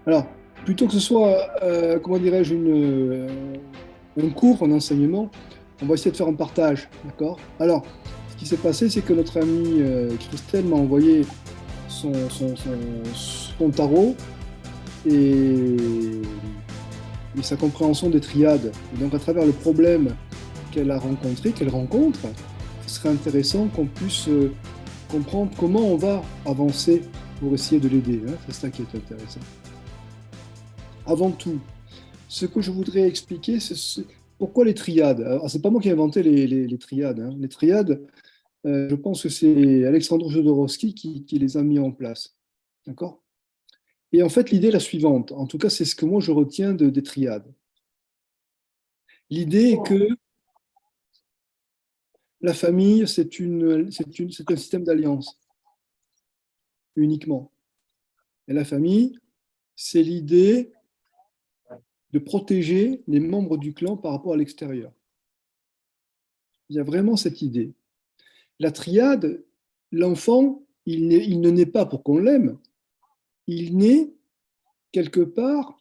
Alors, plutôt que ce soit, comment dirais-je, un cours, un enseignement, on va essayer de faire un partage, d'accord? Alors, ce qui s'est passé, c'est que notre amie Christelle m'a envoyé son tarot et, et sa compréhension des triades. Et donc, à travers le problème qu'elle a rencontré, qu'elle rencontre, ce serait intéressant qu'on puisse comprendre comment on va avancer pour essayer de l'aider, hein. C'est ça qui est intéressant. Avant tout, ce que je voudrais expliquer, c'est pourquoi les triades. Alors, c'est pas moi qui ai inventé les triades, hein. Les triades, je pense que c'est Alexandre Jodorowsky qui les a mis en place. D'accord? Et en fait, l'idée est la suivante. En tout cas, c'est ce que moi je retiens des triades. L'idée est que la famille, c'est un système d'alliance uniquement. Et la famille, c'est l'idée de protéger les membres du clan par rapport à l'extérieur. Il y a vraiment cette idée. La triade, l'enfant, il ne naît pas pour qu'on l'aime, il naît quelque part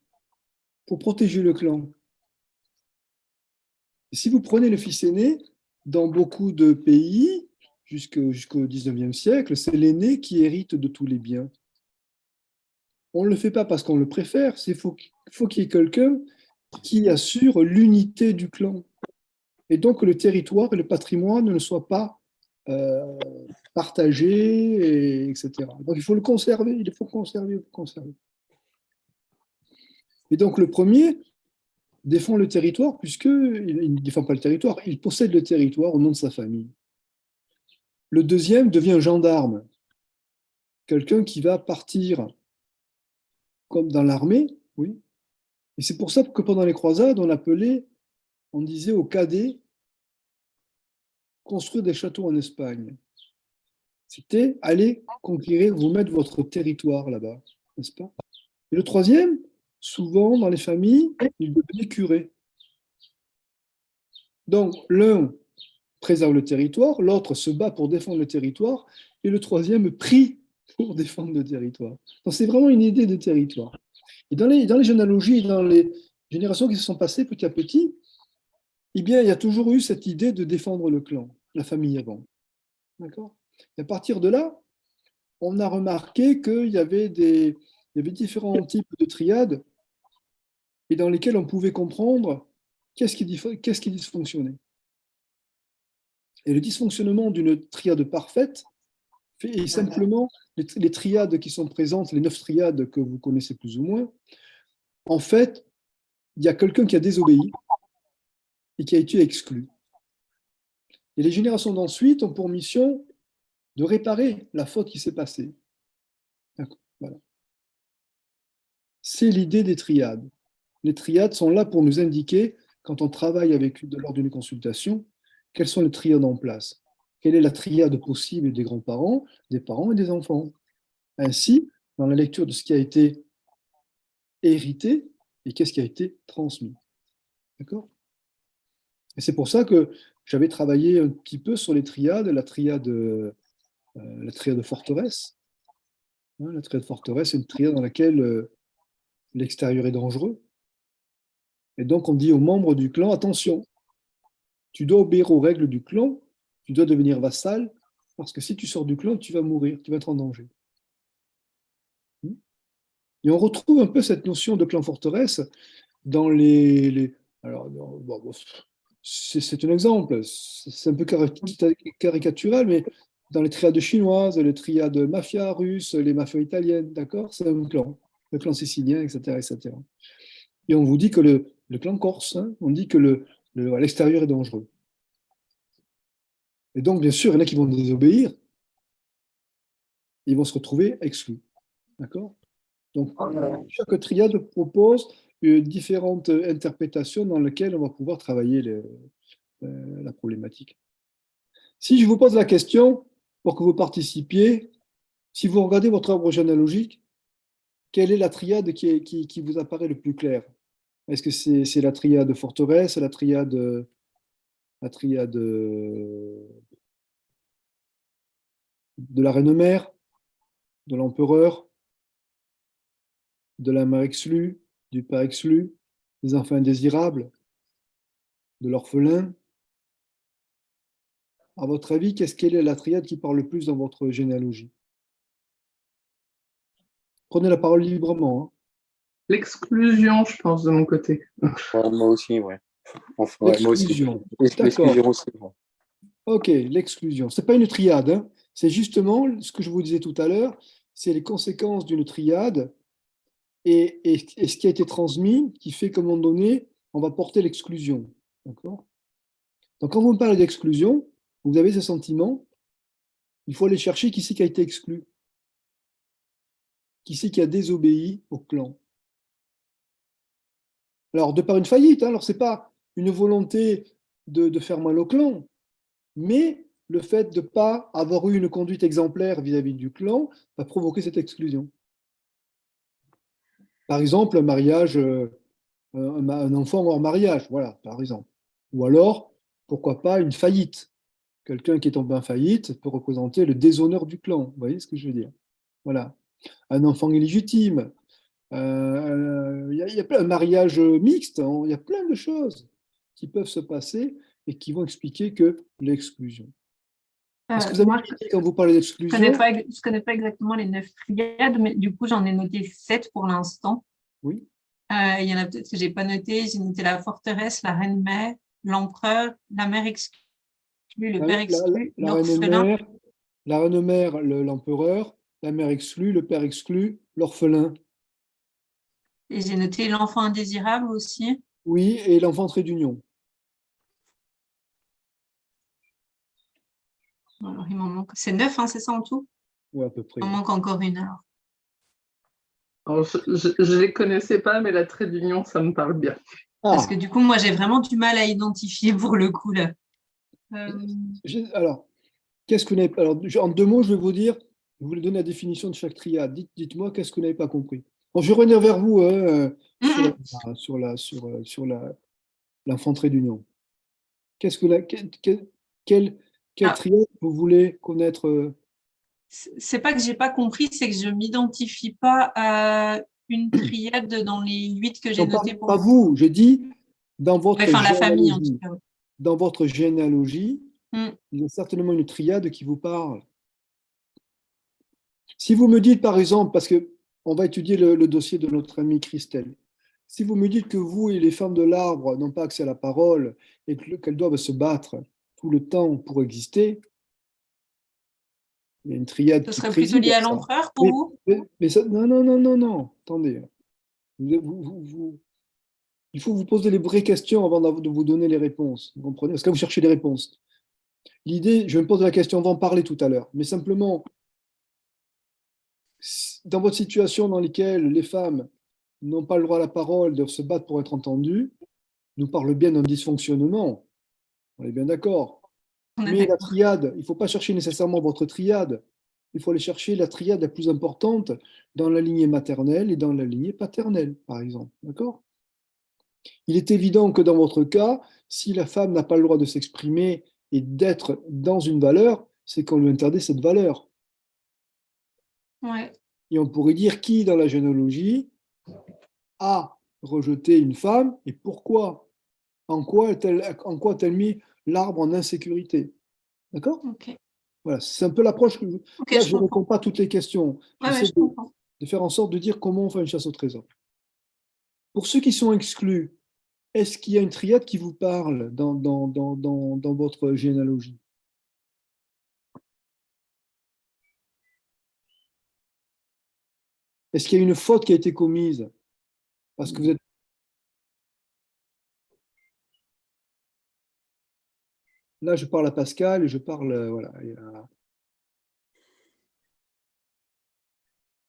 pour protéger le clan. Et si vous prenez le fils aîné, dans beaucoup de pays, jusqu'au 19e siècle, c'est l'aîné qui hérite de tous les biens. On ne le fait pas parce qu'on le préfère, faut qu'il y ait quelqu'un qui assure l'unité du clan. Et donc le territoire et le patrimoine ne soient pas euh, partagés, etc. Donc il faut le conserver, il faut conserver, il faut conserver. Et donc le premier défend le territoire puisqu'il ne défend pas le territoire, il possède le territoire au nom de sa famille. Le deuxième devient un gendarme, quelqu'un qui va partir comme dans l'armée, oui. Et c'est pour ça que pendant les croisades, on disait aux cadets, construire des châteaux en Espagne. C'était aller conquérir, vous mettre votre territoire là-bas, n'est-ce pas? Et le troisième, souvent dans les familles, il devenait curé. Donc l'un préserve le territoire, l'autre se bat pour défendre le territoire, et le troisième prie pour défendre le territoire. Donc c'est vraiment une idée de territoire. Et dans les généalogies, dans les générations qui se sont passées petit à petit, eh bien, il y a toujours eu cette idée de défendre le clan, la famille avant. D'accord? Et à partir de là, on a remarqué il y avait différents types de triades et dans lesquels on pouvait comprendre qu'est-ce qui dysfonctionnait. Et le dysfonctionnement d'une triade parfaite est simplement les triades qui sont présentes, les 9 triades que vous connaissez plus ou moins. En fait, il y a quelqu'un qui a désobéi et qui a été exclu. Et les générations d'ensuite ont pour mission de réparer la faute qui s'est passée. Voilà. C'est l'idée des triades. Les triades sont là pour nous indiquer, quand on travaille lors d'une consultation, quelles sont les triades en place. Quelle est la triade possible des grands-parents, des parents et des enfants. Ainsi, dans la lecture de ce qui a été hérité et qu'est-ce qui a été transmis. D'accord? Et c'est pour ça que j'avais travaillé un petit peu sur les triades, la triade forteresse. Hein, la triade forteresse, c'est une triade dans laquelle l'extérieur est dangereux. Et donc, on dit aux membres du clan, attention, tu dois obéir aux règles du clan, tu dois devenir vassal, parce que si tu sors du clan, tu vas mourir, tu vas être en danger. Et on retrouve un peu cette notion de clan forteresse dans alors, bon, c'est un exemple, c'est un peu caricatural, mais dans les triades chinoises, les triades mafia russes, les mafias italiennes, d'accord? C'est un clan, le clan sicilien, etc., etc. Et on vous dit que le clan corse, hein, on dit que à l'extérieur est dangereux. Et donc, bien sûr, il y en a qui vont désobéir, ils vont se retrouver exclus. D'accord? Donc, chaque triade propose différentes interprétations dans lesquelles on va pouvoir travailler la problématique. Si je vous pose la question, pour que vous participiez, si vous regardez votre arbre généalogique, quelle est la triade qui vous apparaît le plus clair? Est-ce que c'est la triade forteresse, la triade de la reine-mère, de l'empereur, de la mère exclue, du père exclu, des enfants indésirables, de l'orphelin. À votre avis, quelle est la triade qui parle le plus dans votre généalogie? Prenez la parole librement, hein. L'exclusion, je pense, de mon côté. Ouais, moi aussi, ouais. Enfin, ouais, moi aussi. L'exclusion. D'accord. L'exclusion aussi. Ouais. Ok, l'exclusion. Ce n'est pas une triade, hein. C'est justement ce que je vous disais tout à l'heure, c'est les conséquences d'une triade et ce qui a été transmis qui fait qu'à un moment donné, on va porter l'exclusion. D'accord? Donc, quand vous me parlez d'exclusion, vous avez ce sentiment, il faut aller chercher qui c'est qui a été exclu, qui c'est qui a désobéi au clan. Alors, de par une faillite, hein, alors ce n'est pas une volonté de faire mal au clan, mais le fait de ne pas avoir eu une conduite exemplaire vis-à-vis du clan va provoquer cette exclusion. Par exemple, un mariage, un enfant hors mariage, voilà, par exemple. Ou alors, pourquoi pas une faillite. Quelqu'un qui est tombé en faillite peut représenter le déshonneur du clan. Vous voyez ce que je veux dire? Voilà. Un enfant illégitime. Y a plein, un mariage mixte, hein, il y a plein de choses qui peuvent se passer et qui vont expliquer que l'exclusion. Est-ce que vous avez Moi, une idée quand vous parlez je connais d'exclusion? connais pas exactement les 9 triades, mais du coup, j'en ai noté 7 pour l'instant. Oui. Il y en a peut-être que j'ai pas noté. J'ai noté la forteresse, la reine-mère, l'empereur, la mère exclue, le père exclu, La l'orphelin. reine-mère, la reine-mère, l'empereur, la mère exclue, le père exclu, l'orphelin. Et j'ai noté l'enfant indésirable aussi. Oui, et l'enfant trait d'union. Alors, il m'en manque. C'est 9, hein, c'est ça en tout? Oui, à peu près. Il m'en manque encore une alors. Alors, je les connaissais pas, mais la trait d'union, ça me parle bien. Parce que Ah, du coup, moi, j'ai vraiment du mal à identifier pour le coup là. alors, qu'est-ce que vous n'avez pas. Alors, en 2 mots, je vais vous dire, je vais vous donner la définition de chaque triade. Dites-moi qu'est-ce que vous n'avez pas compris. Bon, je vais revenir vers vous hein, sur l'enfant trait d'union. Qu'est-ce que quelle Ah, triade vous voulez connaître c'est pas que j'ai pas compris, c'est que je m'identifie pas à une triade dans les 8 que j'ai Non, notées pour pas le vous, j'ai dit dans ouais, votre enfin la famille en tout généalogie. cas. Ouais. Dans votre généalogie, Mm. il y a certainement une triade qui vous parle. Si vous me dites, par exemple, parce que on va étudier le dossier de notre amie Christelle, si vous me dites que vous et les femmes de l'arbre n'ont pas accès à la parole et qu'elles doivent se battre tout le temps pour exister, il y a une triade Ce qui serait plutôt préside lié à à ça. l'empereur pour Mais, vous? non, non, non, non, non, attendez. Il faut vous poser les vraies questions avant de vous donner les réponses. Vous comprenez? Parce que vous cherchez des réponses. L'idée, je me pose la question, on va en parler tout à l'heure, mais simplement, dans votre situation dans laquelle les femmes n'ont pas le droit à la parole, doivent se battre pour être entendues, nous parle bien d'un dysfonctionnement. On est bien d'accord. On est Mais la d'accord. triade, il ne faut pas chercher nécessairement votre triade. Il faut aller chercher la triade la plus importante dans la lignée maternelle et dans la lignée paternelle, par exemple. D'accord? Il est évident que dans votre cas, si la femme n'a pas le droit de s'exprimer et d'être dans une valeur, c'est qu'on lui interdit cette valeur. Ouais. Et on pourrait dire qui dans la généalogie a rejeté une femme et pourquoi? En quoi a-t-elle mis l'arbre en insécurité? D'accord? Ok. Voilà, c'est un peu l'approche que Ok, là, je je ne réponds comprends. pas à toutes les questions. Ouais, ouais, J'essaie je comprends. de faire en sorte de dire comment on fait une chasse au trésor. Pour ceux qui sont exclus, est-ce qu'il y a une triade qui vous parle dans votre généalogie? Est-ce qu'il y a une faute qui a été commise? Parce que vous êtes. Là, je parle à Pascal et je parle. Voilà.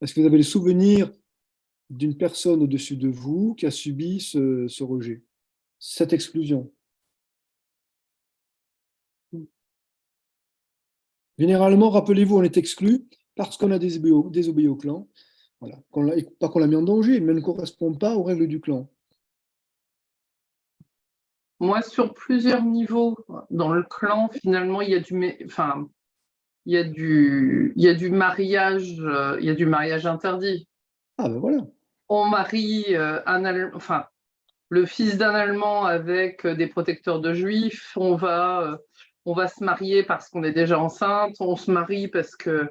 Est-ce que vous avez le souvenir d'une personne au-dessus de vous qui a subi ce rejet, cette exclusion? Généralement, rappelez-vous, on est exclu parce qu'on a désobéi au clan. Voilà. Pas qu'on l'a mis en danger, mais elle ne correspond pas aux règles du clan. Moi, sur plusieurs niveaux dans le clan, finalement, il y a du mariage interdit. Ah ben voilà. on marie enfin, le fils d'un Allemand avec des protecteurs de Juifs, on va se marier parce qu'on est déjà enceinte, on se marie parce que...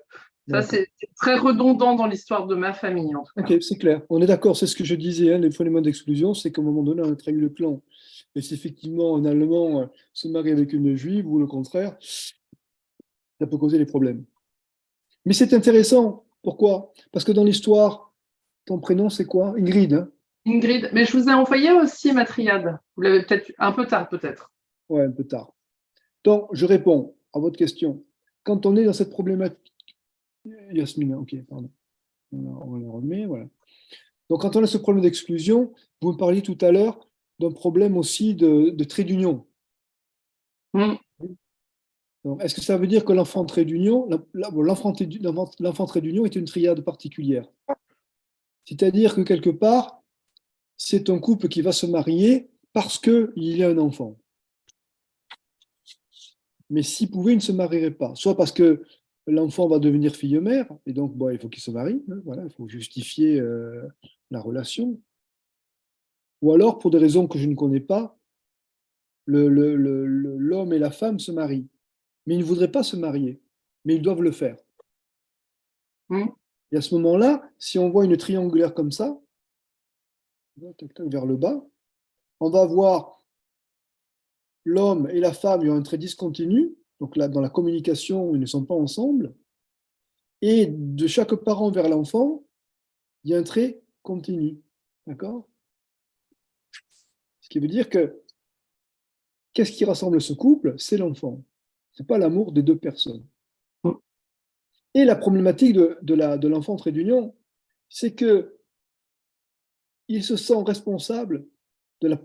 Ça, c'est très redondant dans l'histoire de ma famille, en tout cas. Ok, c'est clair. On est d'accord, c'est ce que je disais, hein, les phénomènes d'exclusion, c'est qu'à un moment donné, on a trahi le clan. Et si effectivement un Allemand se marie avec une Juive ou le contraire, ça peut causer des problèmes. Mais c'est intéressant. Pourquoi? Parce que dans l'histoire, ton prénom, c'est quoi? Ingrid, hein? Ingrid, mais je vous ai envoyé aussi ma triade. Vous l'avez peut-être un peu tard, peut-être. Ouais, un peu tard. Donc, je réponds à votre question. Quand on est dans cette problématique, Yasmina, ok, pardon. On le remet, voilà. Donc, quand on a ce problème d'exclusion, vous me parliez tout à l'heure d'un problème aussi de trait d'union. Est-ce que ça veut dire que l'enfant trait d'union, l'enfant trait d'union est une triade particulière? C'est-à-dire que quelque part, c'est un couple qui va se marier parce qu'il y a un enfant. Mais s'il pouvait, il ne se marierait pas. Soit parce que l'enfant va devenir fille-mère, et donc bon, il faut qu'il se marie, hein, voilà, il faut justifier la relation. Ou alors, pour des raisons que je ne connais pas, l'homme et la femme se marient. Mais ils ne voudraient pas se marier, mais ils doivent le faire. Et à ce moment-là, si on voit une triangulaire comme ça, vers le bas, on va voir l'homme et la femme, ils ont un trait discontinu, donc là, dans la communication, ils ne sont pas ensemble, et de chaque parent vers l'enfant, il y a un trait continu. D'accord? Ce qui veut dire que qu'est-ce qui rassemble ce couple? C'est l'enfant. Ce n'est pas l'amour des deux personnes. Et la problématique de l'enfant trait d'union, c'est qu'il se sent responsable de la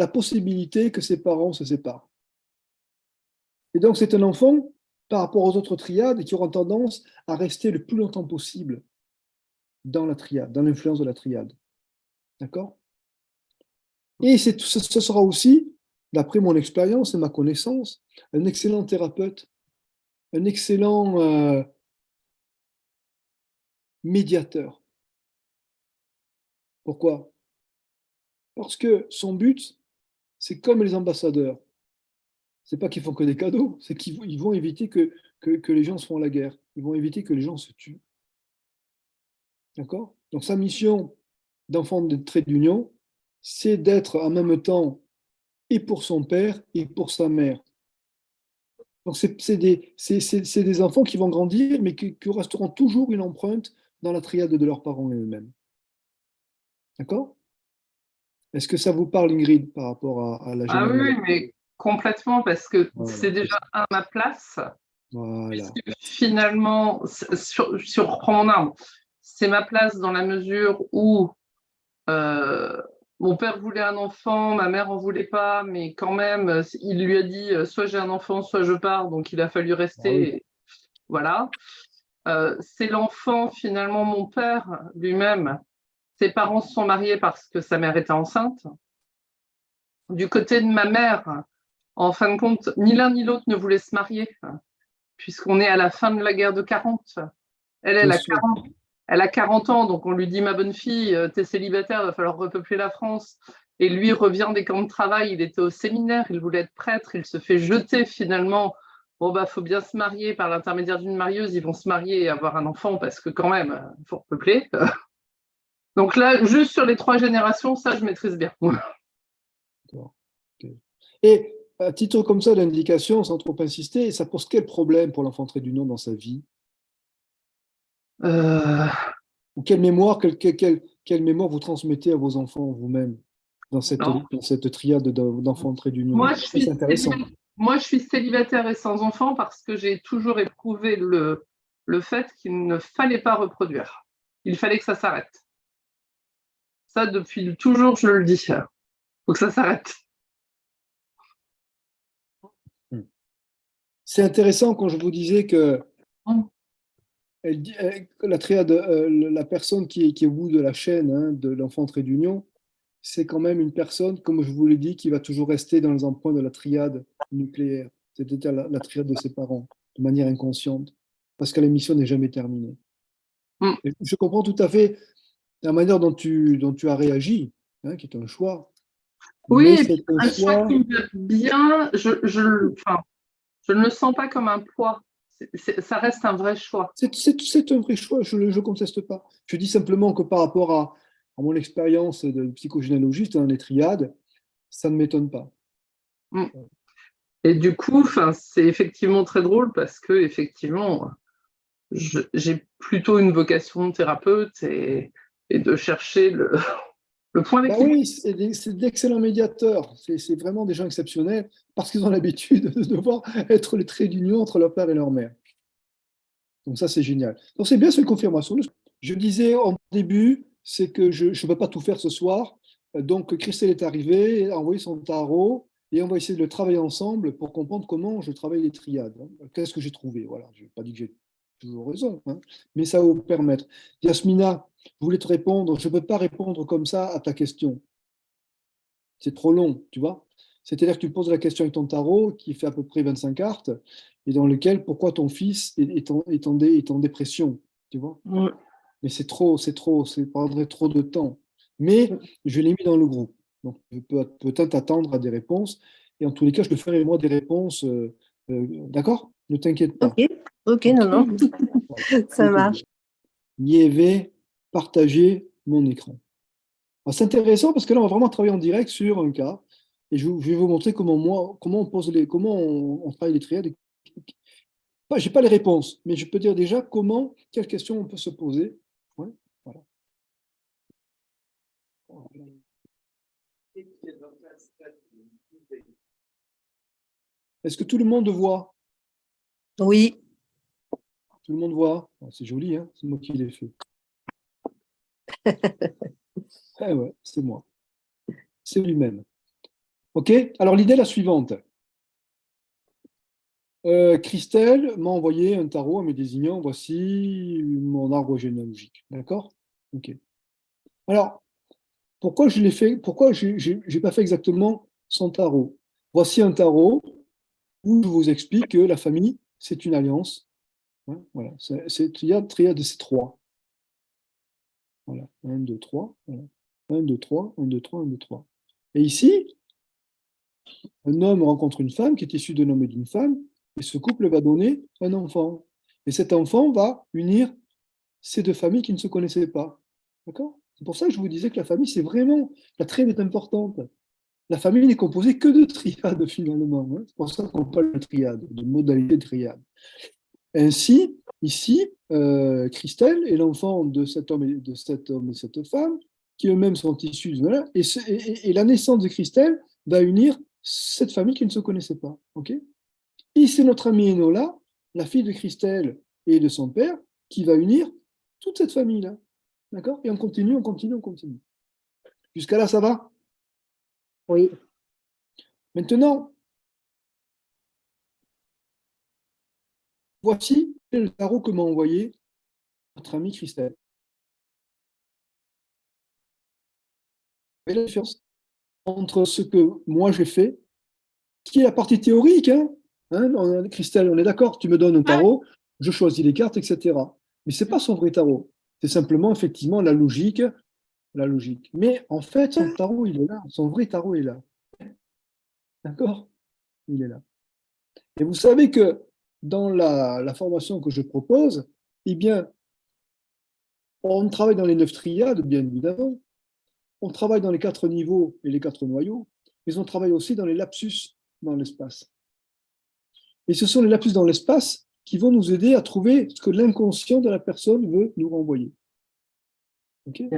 possibilité que ses parents se séparent. Et donc, c'est un enfant, par rapport aux autres triades, qui auront tendance à rester le plus longtemps possible dans la triade, dans l'influence de la triade. D'accord? Et ce sera aussi, d'après mon expérience et ma connaissance, un excellent thérapeute, un excellent médiateur. Pourquoi? Parce que son but, c'est comme les ambassadeurs. C'est pas qu'ils font que des cadeaux, c'est qu'ils vont éviter que les gens se font la guerre. Ils vont éviter que les gens se tuent. D'accord? Donc sa mission d'enfant de trait d'union, c'est d'être en même temps et pour son père et pour sa mère. Donc c'est des enfants qui vont grandir, mais qui resteront toujours une empreinte dans la triade de leurs parents et eux-mêmes. D'accord? Est-ce que ça vous parle, Ingrid, par rapport à la Ah généalogie? oui, mais complètement, parce que Voilà, c'est déjà à ma place. voilà. Finalement, si on reprend mon arbre, c'est ma place dans la mesure où mon père voulait un enfant, ma mère en voulait pas, mais quand même, il lui a dit soit j'ai un enfant, soit je pars, donc il a fallu rester. Ah oui. Voilà. C'est l'enfant, finalement, mon père lui-même. Ses parents se sont mariés parce que sa mère était enceinte. Du côté de ma mère, en fin de compte, ni l'un ni l'autre ne voulait se marier, puisqu'on est à la fin de la guerre de 40. Elle a 40 ans, donc on lui dit, ma bonne fille, t'es célibataire, il va falloir repeupler la France. Et lui revient des camps de travail, il était au séminaire, il voulait être prêtre, il se fait jeter finalement. Bon, bah, faut bien se marier par l'intermédiaire d'une marieuse, ils vont se marier et avoir un enfant parce que quand même, il faut repeupler. Donc là, juste sur les 3 générations, ça, je maîtrise bien. Okay. Et à titre comme ça d'indication, sans trop insister, ça pose quel problème pour l'enfant trait d'union dans sa vie? Ou quelle mémoire, quelle mémoire vous transmettez à vos enfants vous-même dans cette triade d'enfants trait d'union? Moi, C'est intéressant. Moi, je suis célibataire et sans enfant parce que j'ai toujours éprouvé le fait qu'il ne fallait pas reproduire. Il fallait que ça s'arrête. Ça, depuis toujours, je le dis. Il faut que ça s'arrête. C'est intéressant quand je vous disais que la triade, la personne qui est au bout de la chaîne, hein, de l'enfant trait d'union, c'est quand même une personne, comme je vous l'ai dit, qui va toujours rester dans les emprunts de la triade nucléaire, c'est-à-dire la triade de ses parents, de manière inconsciente, parce que la mission n'est jamais terminée. Et je comprends tout à fait la manière dont tu as réagi, hein, qui est un choix. Oui, Mais et c'est puis un un choix choix. qui me va bien, enfin, je ne le sens pas comme un poids. Ça reste un vrai choix. C'est un vrai choix, je ne conteste pas. Je dis simplement que par rapport à mon expérience de psychogénéalogiste dans les triades, ça ne m'étonne pas. Mm. Et du coup, enfin, c'est effectivement très drôle parce que effectivement, j'ai plutôt une vocation de thérapeute et de chercher le point Ben d'équilibre. oui, c'est d'excellents médiateurs. C'est vraiment des gens exceptionnels parce qu'ils ont l'habitude de devoir être les traits d'union entre leur père et leur mère. Donc ça, c'est génial. Donc c'est bien cette confirmation. Je disais en début, c'est que je ne peux pas tout faire ce soir. Donc Christelle est arrivée, a envoyé son tarot et on va essayer de le travailler ensemble pour comprendre comment je travaille les triades. Qu'est-ce que j'ai trouvé? Voilà, je n'ai pas dit que j'ai toujours raison, hein, mais ça va vous permettre. Yasmina, je voulais te répondre. Je ne peux pas répondre comme ça à ta question. C'est trop long, tu vois. C'est-à-dire que tu poses la question avec ton tarot qui fait à peu près 25 cartes et dans lequel pourquoi ton fils est en dépression, tu vois. Mm. Mais ça prendrait trop de temps. Mais je l'ai mis dans le groupe. Donc, je peux peut-être attendre à des réponses. Et en tous les cas, je te ferai moi des réponses. D'accord? Ne t'inquiète pas. Ok, ok, non, non, Voilà. ça marche. Je vais partager mon écran. Alors, c'est intéressant parce que là, on va vraiment travailler en direct sur un cas. Et je vais vous montrer comment on travaille les triades. Je n'ai pas les réponses, mais je peux dire déjà quelles questions on peut se poser. Ouais, voilà. Est-ce que tout le monde voit? Oui, Tout le monde voit? Oh, c'est joli, hein? C'est moi qui l'ai fait. Eh ouais, c'est moi. C'est lui-même. OK? Alors, l'idée est la suivante. Christelle m'a envoyé un tarot en me désignant voici mon arbre généalogique. D'accord? OK. Alors, pourquoi je l'ai fait? Pourquoi je n'ai pas fait exactement son tarot? Voici un tarot où je vous explique que la famille, c'est une alliance. Hein, voilà. Triade, c'est trois. Voilà. 1, 2, 3. Voilà. 1, 2, 3, 1, 2, 3, 1, 2, 3. Et ici, un homme rencontre une femme qui est issue d'un homme et d'une femme, et ce couple va donner un enfant. Et cet enfant va unir ces deux familles qui ne se connaissaient pas. D'accord? C'est pour ça que je vous disais que la famille, c'est vraiment, la triade est importante. La famille n'est composée que de triades finalement. Hein. C'est pour ça qu'on parle de triade, de modalité de triade. Ainsi, ici, Christelle est l'enfant de cet homme et cette femme, qui eux-mêmes sont issus de là, et la naissance de Christelle va unir cette famille qui ne se connaissait pas. Okay, et c'est notre amie Enola, la fille de Christelle et de son père, qui va unir toute cette famille-là. D'accord? Et on continue, on continue, on continue. Jusqu'à là, ça va? oui. Maintenant, voici le tarot que m'a envoyé notre amie Christelle. Vous voyez la différence entre ce que moi j'ai fait, qui est la partie théorique, hein, Christelle, on est d'accord, tu me donnes un tarot, je choisis les cartes, etc. Mais ce n'est pas son vrai tarot. C'est simplement, effectivement, la logique. Mais en fait, son tarot, il est là. Son vrai tarot est là. D'accord? Il est là. Et vous savez que dans la formation que je propose, eh bien, on travaille dans les 9 triades, bien évidemment. On travaille dans les 4 niveaux et les 4 noyaux, mais on travaille aussi dans les lapsus dans l'espace. Et ce sont les lapsus dans l'espace qui vont nous aider à trouver ce que l'inconscient de la personne veut nous renvoyer. Okay?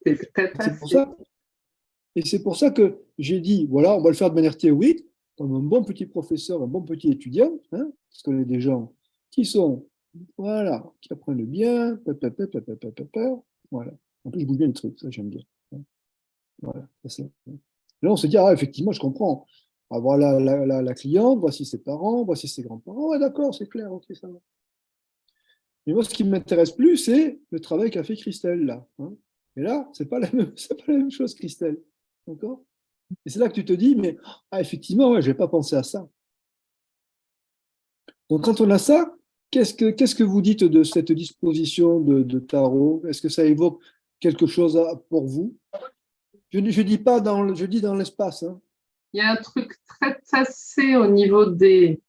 C'est pour ça. Et c'est pour ça que j'ai dit, voilà, on va le faire de manière théorique, comme un bon petit professeur, un bon petit étudiant, hein, parce qu'on est des gens qui sont, voilà, qui apprennent bien, voilà. En plus, je bouge bien les trucs, ça j'aime bien. Voilà. Là, on se dit, ah, effectivement, je comprends. Ah, voilà la cliente, voici ses parents, voici ses grands-parents. Ouais, d'accord, c'est clair, ok, ça va. Mais moi, ce qui ne m'intéresse plus, c'est le travail qu'a fait Christelle, là. Hein. Et là, ce n'est pas, pas la même chose, Christelle. D'accord? Et c'est là que tu te dis, mais ah, effectivement, ouais, je n'ai pas pensé à ça. Donc, quand on a ça, qu'est-ce que vous dites de cette disposition de tarot? Est-ce que ça évoque quelque chose pour vous. Je dis pas je dis dans l'espace. Hein. Il y a un truc très tassé au niveau des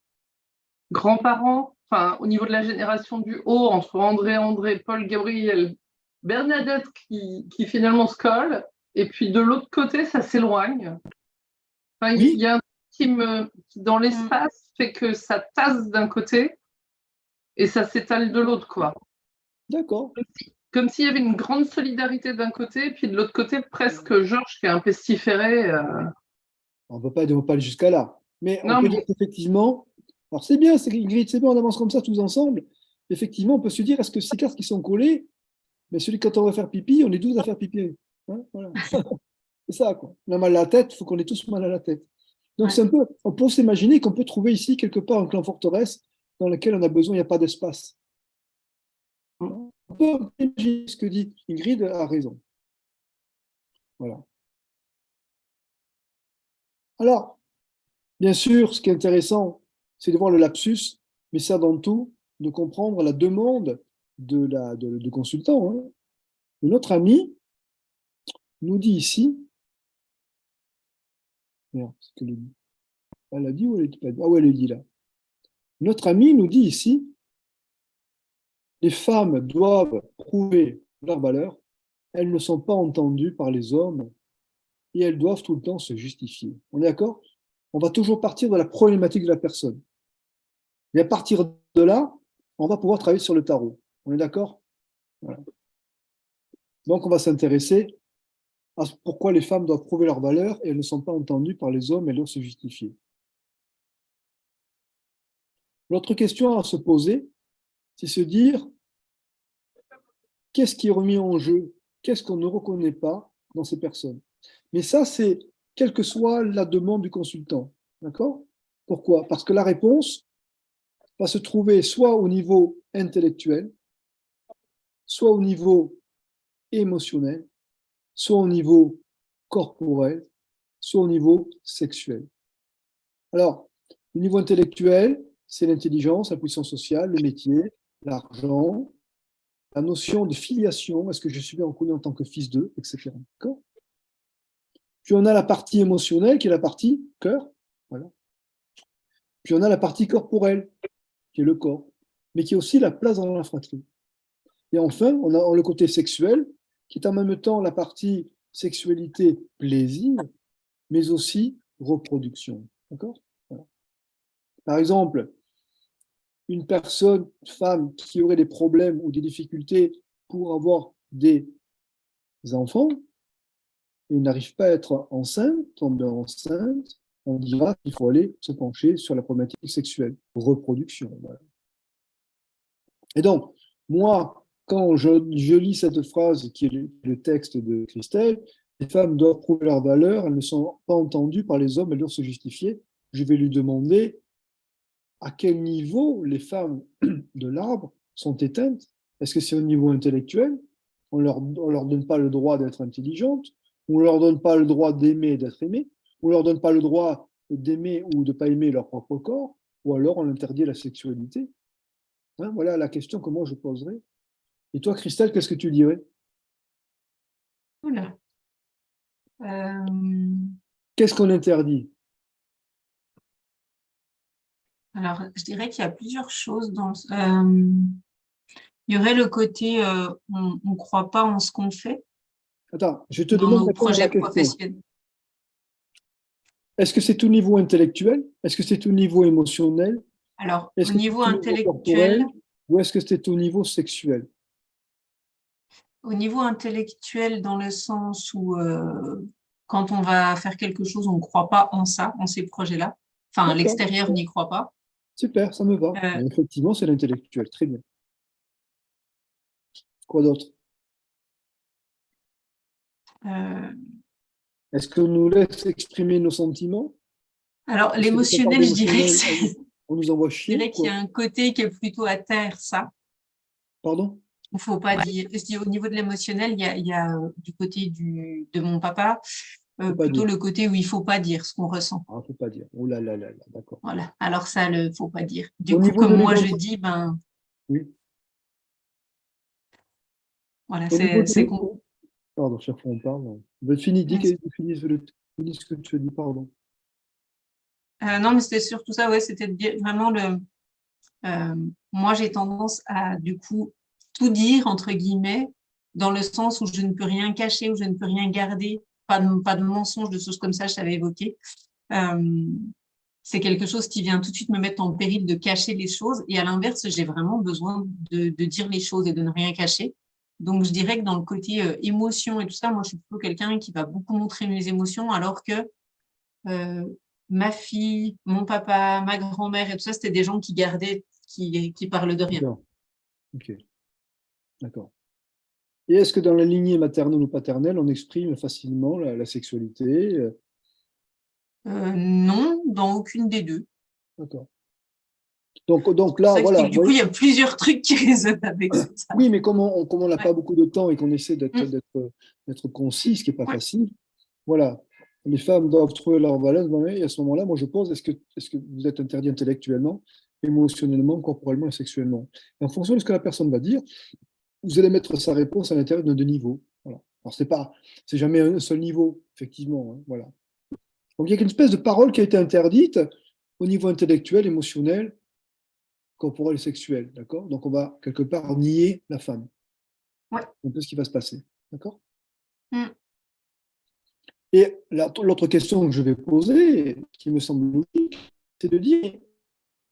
grands-parents, enfin, au niveau de la génération du haut, entre André, Paul, Gabriel, Bernadette qui finalement se colle, et puis de l'autre côté, ça s'éloigne. Enfin, Oui. Il y a un truc qui, dans l'espace, fait que ça tasse d'un côté et ça s'étale de l'autre, quoi. D'accord. Comme s'il y avait une grande solidarité d'un côté, et puis de l'autre côté, presque Georges qui est un pestiféré. On ne peut pas aller jusqu'à là. Mais on Non, peut mais dire qu'effectivement, alors c'est bien, Ingrid, c'est bien, on avance comme ça tous ensemble. Effectivement, on peut se dire, est-ce que ces cartes qui sont collées, mais celui quand on va faire pipi, on est 12 à faire pipi. Hein, voilà. C'est ça, quoi. On a mal à la tête, il faut qu'on ait tous mal à la tête. Donc, c'est un peu, on peut s'imaginer qu'on peut trouver ici quelque part un clan forteresse dans lequel on a besoin, il n'y a pas d'espace. On peut imaginer ce que dit Ingrid a raison. Voilà. Alors, bien sûr, ce qui est intéressant, c'est de voir le lapsus, mais ça dans tout, de comprendre la demande du consultant. Hein. Notre ami nous dit ici, merde, elle a dit ou elle n'a pas dit? Ah oui, elle le dit là. Notre ami nous dit ici, les femmes doivent prouver leur valeur, elles ne sont pas entendues par les hommes et elles doivent tout le temps se justifier. On est d'accord? On va toujours partir de la problématique de la personne. Et à partir de là, on va pouvoir travailler sur le tarot. On est d'accord? Voilà. Donc, on va s'intéresser à pourquoi les femmes doivent prouver leur valeur et elles ne sont pas entendues par les hommes et elles doivent se justifier. L'autre question à se poser, c'est se dire qu'est-ce qui est remis en jeu? Qu'est-ce qu'on ne reconnaît pas dans ces personnes? Mais ça, c'est quelle que soit la demande du consultant. D'accord? Pourquoi? Parce que la réponse va se trouver soit au niveau intellectuel, soit au niveau émotionnel, soit au niveau corporel, soit au niveau sexuel. Alors, le niveau intellectuel, c'est l'intelligence, la position sociale, le métier, l'argent, la notion de filiation, est-ce que je suis bien reconnu en tant que fils d'eux, etc. D'accord? Puis on a la partie émotionnelle qui est la partie cœur. Voilà. Puis on a la partie corporelle, qui est le corps, mais qui est aussi la place dans la fratrie. Et enfin, on a le côté sexuel, qui est en même temps la partie sexualité, plaisir, mais aussi reproduction. D'accord? Voilà. Par exemple, une personne, une femme qui aurait des problèmes ou des difficultés pour avoir des enfants et n'arrive pas à être enceinte, tombe enceinte, on dira qu'il faut aller se pencher sur la problématique sexuelle, reproduction. Voilà. Et donc, moi, quand je lis cette phrase qui est le texte de Christelle, les femmes doivent prouver leur valeur, elles ne sont pas entendues par les hommes, elles doivent se justifier. Je vais lui demander à quel niveau les femmes de l'arbre sont éteintes. Est-ce que c'est au niveau intellectuel? On leur donne pas le droit d'être intelligentes, on leur donne pas le droit d'aimer et d'être aimé, on leur donne pas le droit d'aimer ou de pas aimer leur propre corps, ou alors on interdit la sexualité. Hein, voilà la question que moi je poserais. Et toi, Christelle, qu'est-ce que tu dirais? Oula. Qu'est-ce qu'on interdit? Alors, je dirais qu'il y a plusieurs choses il y aurait le côté on ne croit pas en ce qu'on fait Attends, je te dans demande de nos répondre à la projets question. professionnels. Est-ce que c'est au niveau intellectuel? Est-ce que c'est au niveau émotionnel? Alors, Est-ce au que niveau c'est au niveau intellectuel, corporel? Ou est-ce que c'est au niveau sexuel? dans le sens où quand on va faire quelque chose, on ne croit pas en ça, en ces projets-là. Enfin, D'accord. l'extérieur n'y croit pas. Super, ça me va. Mais effectivement, c'est l'intellectuel. Très bien. Quoi d'autre? Est-ce qu'on nous laisse exprimer nos sentiments? Alors, Est-ce que l'émotionnel, je dirais que d'émotionnel, on nous envoie chier? je dirais qu'il y a un côté qui est plutôt à terre, ça. Pardon? Il ne faut pas dire. Je dis, au niveau de l'émotionnel, il y a du côté de mon papa, plutôt le côté où il ne faut pas dire ce qu'on ressent. Ah, faut pas dire. Oh là là là là, d'accord. Voilà. Alors ça, il ne faut pas dire. Du Au coup, niveau comme de moi, je l'identité- dis, ben Oui. voilà, Au niveau c'est de Pardon, chaque fois on parle. Fini, finis ce que tu as dit, pardon. Non, mais c'était surtout ça, ouais, c'était de dire vraiment moi, j'ai tendance à, du coup, tout dire, entre guillemets, dans le sens où je ne peux rien cacher, où je ne peux rien garder, pas de mensonges, de choses comme ça, je t'avais évoqué. C'est quelque chose qui vient tout de suite me mettre en péril de cacher les choses. Et à l'inverse, j'ai vraiment besoin de dire les choses et de ne rien cacher. Donc, je dirais que dans le côté émotion et tout ça, moi, je suis plutôt quelqu'un qui va beaucoup montrer mes émotions, alors que ma fille, mon papa, ma grand-mère et tout ça, c'était des gens qui gardaient, qui parlent de rien. D'accord. Ok, d'accord. Et est-ce que dans la lignée maternelle ou paternelle, on exprime facilement la sexualité? Non, dans aucune des deux. D'accord. Donc là, Ça voilà. explique, du coup, il y a plusieurs trucs qui résonnent avec ça. Oui, mais comme on n'a Ouais. pas beaucoup de temps et qu'on essaie d'être concis, ce qui n'est pas facile, voilà. Les femmes doivent trouver leur valeur. Et à ce moment-là, moi, je pose, est-ce que vous êtes interdit intellectuellement, émotionnellement, corporellement et sexuellement? Et en fonction de ce que la personne va dire, vous allez mettre sa réponse à l'intérieur de deux niveaux. Voilà. Alors, c'est jamais un seul niveau, effectivement. Hein, voilà. Donc, il y a une espèce de parole qui a été interdite au niveau intellectuel, émotionnel, corporel et sexuel. D'accord? Donc, on va quelque part nier la femme. Ouais. Un peu ce qui va se passer. D'accord? Mm. Et l'autre question que je vais poser, qui me semble logique, c'est de dire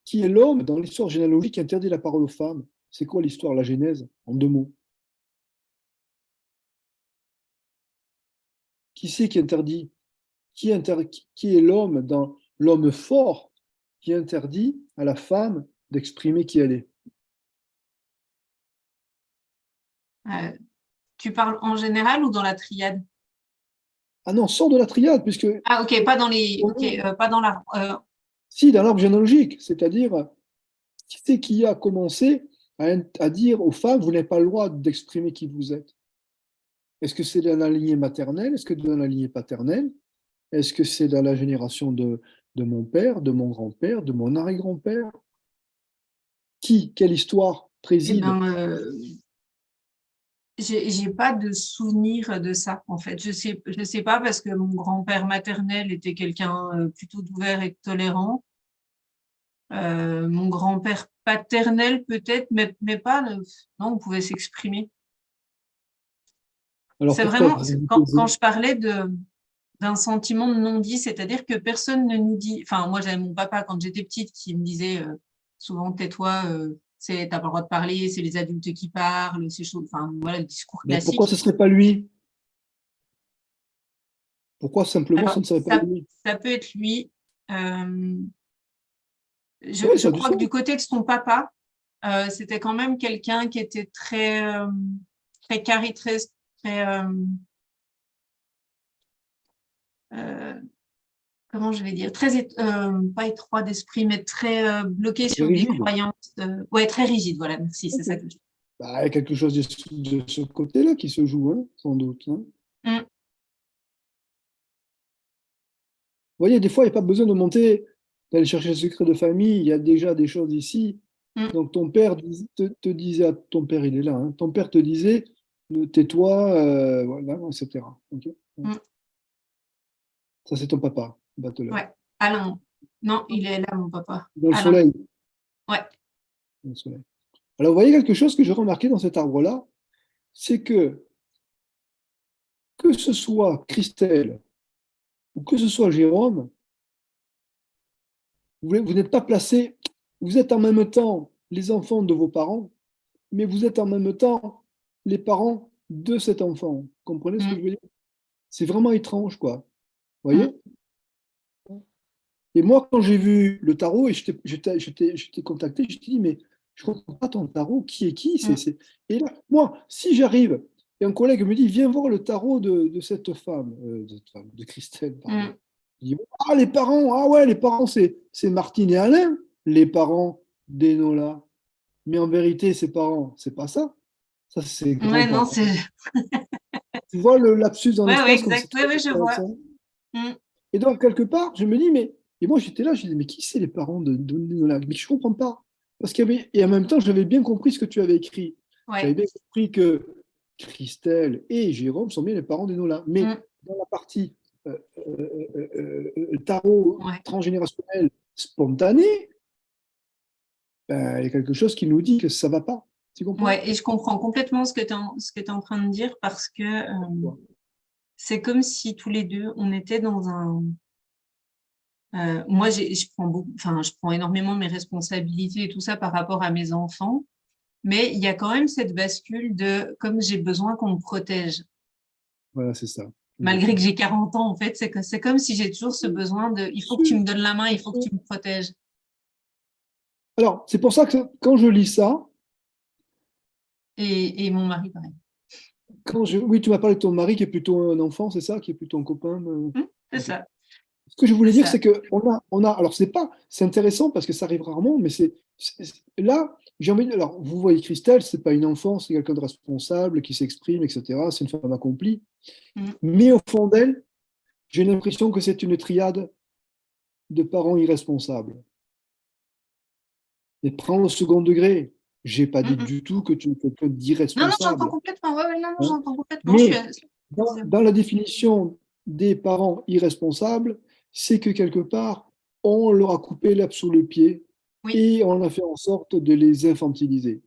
qui est l'homme dans l'histoire généalogique qui interdit la parole aux femmes? C'est quoi l'histoire, la genèse, en deux mots? Qui c'est qui interdit? Qui est l'homme dans l'homme fort qui interdit à la femme d'exprimer qui elle est? Tu parles en général ou dans la triade? Ah non, sors de la triade, puisque Ah, ok, pas dans les. Ok, pas dans la. si, dans l'arbre généalogique, c'est-à-dire qui c'est qui a commencé à dire aux femmes, vous n'avez pas le droit d'exprimer qui vous êtes? Est-ce que c'est dans la lignée maternelle? Est-ce que dans la lignée paternelle? Est-ce que c'est dans la génération de mon père, de mon grand-père, de mon arrière-grand-père? Quelle histoire Eh préside? ben, j'ai pas de souvenir de ça, en fait. Je sais pas parce que mon grand-père maternel était quelqu'un plutôt d'ouvert et de tolérant. Mon grand-père paternel peut-être, mais pas. Non, on pouvait s'exprimer. Alors C'est pourquoi vraiment vous quand je parlais d'un sentiment de non-dit, c'est-à-dire que personne ne nous dit. Enfin, moi, j'avais mon papa quand j'étais petite qui me disait souvent tais-toi, t'as pas le droit de parler, c'est les adultes qui parlent, ces choses. Enfin, voilà, le discours Mais pourquoi classique. ce ne serait pas lui? Pourquoi simplement Alors, ce ne serait pas lui? ça peut être lui. Oui, Je ça a du crois que sens. du côté de son papa, c'était quand même quelqu'un qui était très carré, très comment je vais dire, pas étroit d'esprit, mais très bloqué Très sur des rigide. croyances. Ouais, très rigide, voilà, merci, c'est Ok. ça que je Bah, il y a quelque chose de ce côté-là qui se joue, hein, sans doute. Hein. Mm. Vous voyez, des fois, il n'y a pas besoin de monter, d'aller chercher le secret de famille, il y a déjà des choses ici. Mm. Donc, ton père te disait, ton père, il est là, hein, ton père te disait, tais-toi, voilà, etc. Okay. Mm. Ça, c'est ton papa, battleur. Ouais, Alain. Non, il est là, mon papa. Dans le Alain. soleil. Ouais. Dans le soleil. Alors, vous voyez quelque chose que j'ai remarqué dans cet arbre-là, c'est que ce soit Christelle ou que ce soit Jérôme, vous n'êtes pas placés, vous êtes en même temps les enfants de vos parents, mais vous êtes en même temps les parents de cet enfant. Vous comprenez ce que je veux dire? C'est vraiment étrange, quoi. Vous voyez? Et moi, quand j'ai vu le tarot et j'étais contacté, je te dis, mais je ne comprends pas ton tarot, qui est qui? Et là, moi, si j'arrive, et un collègue me dit, viens voir le tarot de cette femme, de Christelle, pardon. Je dis, ah, les parents, ah ouais, les parents, c'est Martine et Alain, les parents d'Enola. Mais en vérité, ses parents, c'est pas ça. Ça, c'est ses Ouais, non, grands-parents. c'est. Tu vois le lapsus dans Ouais, l'espace comme exact. c'est Ouais, je vois. Et donc, quelque part, je me dis, mais. Et moi, j'étais là, je disais, mais qui c'est les parents de Mais je ne comprends pas. Parce qu'il y avait. Et en même temps, j'avais bien compris ce que tu avais écrit. Ouais. J'avais bien compris que Christelle et Jérôme sont bien les parents d'Enola. Mais dans la partie tarot transgénérationnel spontané, ben, il y a quelque chose qui nous dit que ça ne va pas. Tu comprends? Ouais, et je comprends complètement ce que tu es en train de dire parce que c'est comme si tous les deux, on était dans un... moi, je prends énormément mes responsabilités et tout ça par rapport à mes enfants, mais il y a quand même cette bascule de comme j'ai besoin qu'on me protège. Voilà, c'est ça. Malgré que j'ai 40 ans, en fait, c'est comme si j'ai toujours ce besoin de il faut que tu me donnes la main, il faut que tu me protèges. Alors, c'est pour ça que quand je lis ça. Et mon mari, pareil. Oui, tu m'as parlé de ton mari qui est plutôt un enfant, c'est ça, qui est plutôt un copain. C'est ça. Ce que je voulais dire, c'est qu'on a. Alors, c'est intéressant parce que ça arrive rarement, mais là, j'ai envie de. Alors, vous voyez Christelle, c'est pas une enfant, c'est quelqu'un de responsable qui s'exprime, etc. C'est une femme accomplie. Mais au fond d'elle, j'ai l'impression que c'est une triade de parents irresponsables. Et prends le second degré. J'ai pas dit du tout que tu es quelqu'un d'irresponsable. Non, j'entends complètement. J'entends complètement. Mais dans la définition des parents irresponsables, c'est que quelque part, on leur a coupé l'herbe sous le pied et on a fait en sorte de les infantiliser.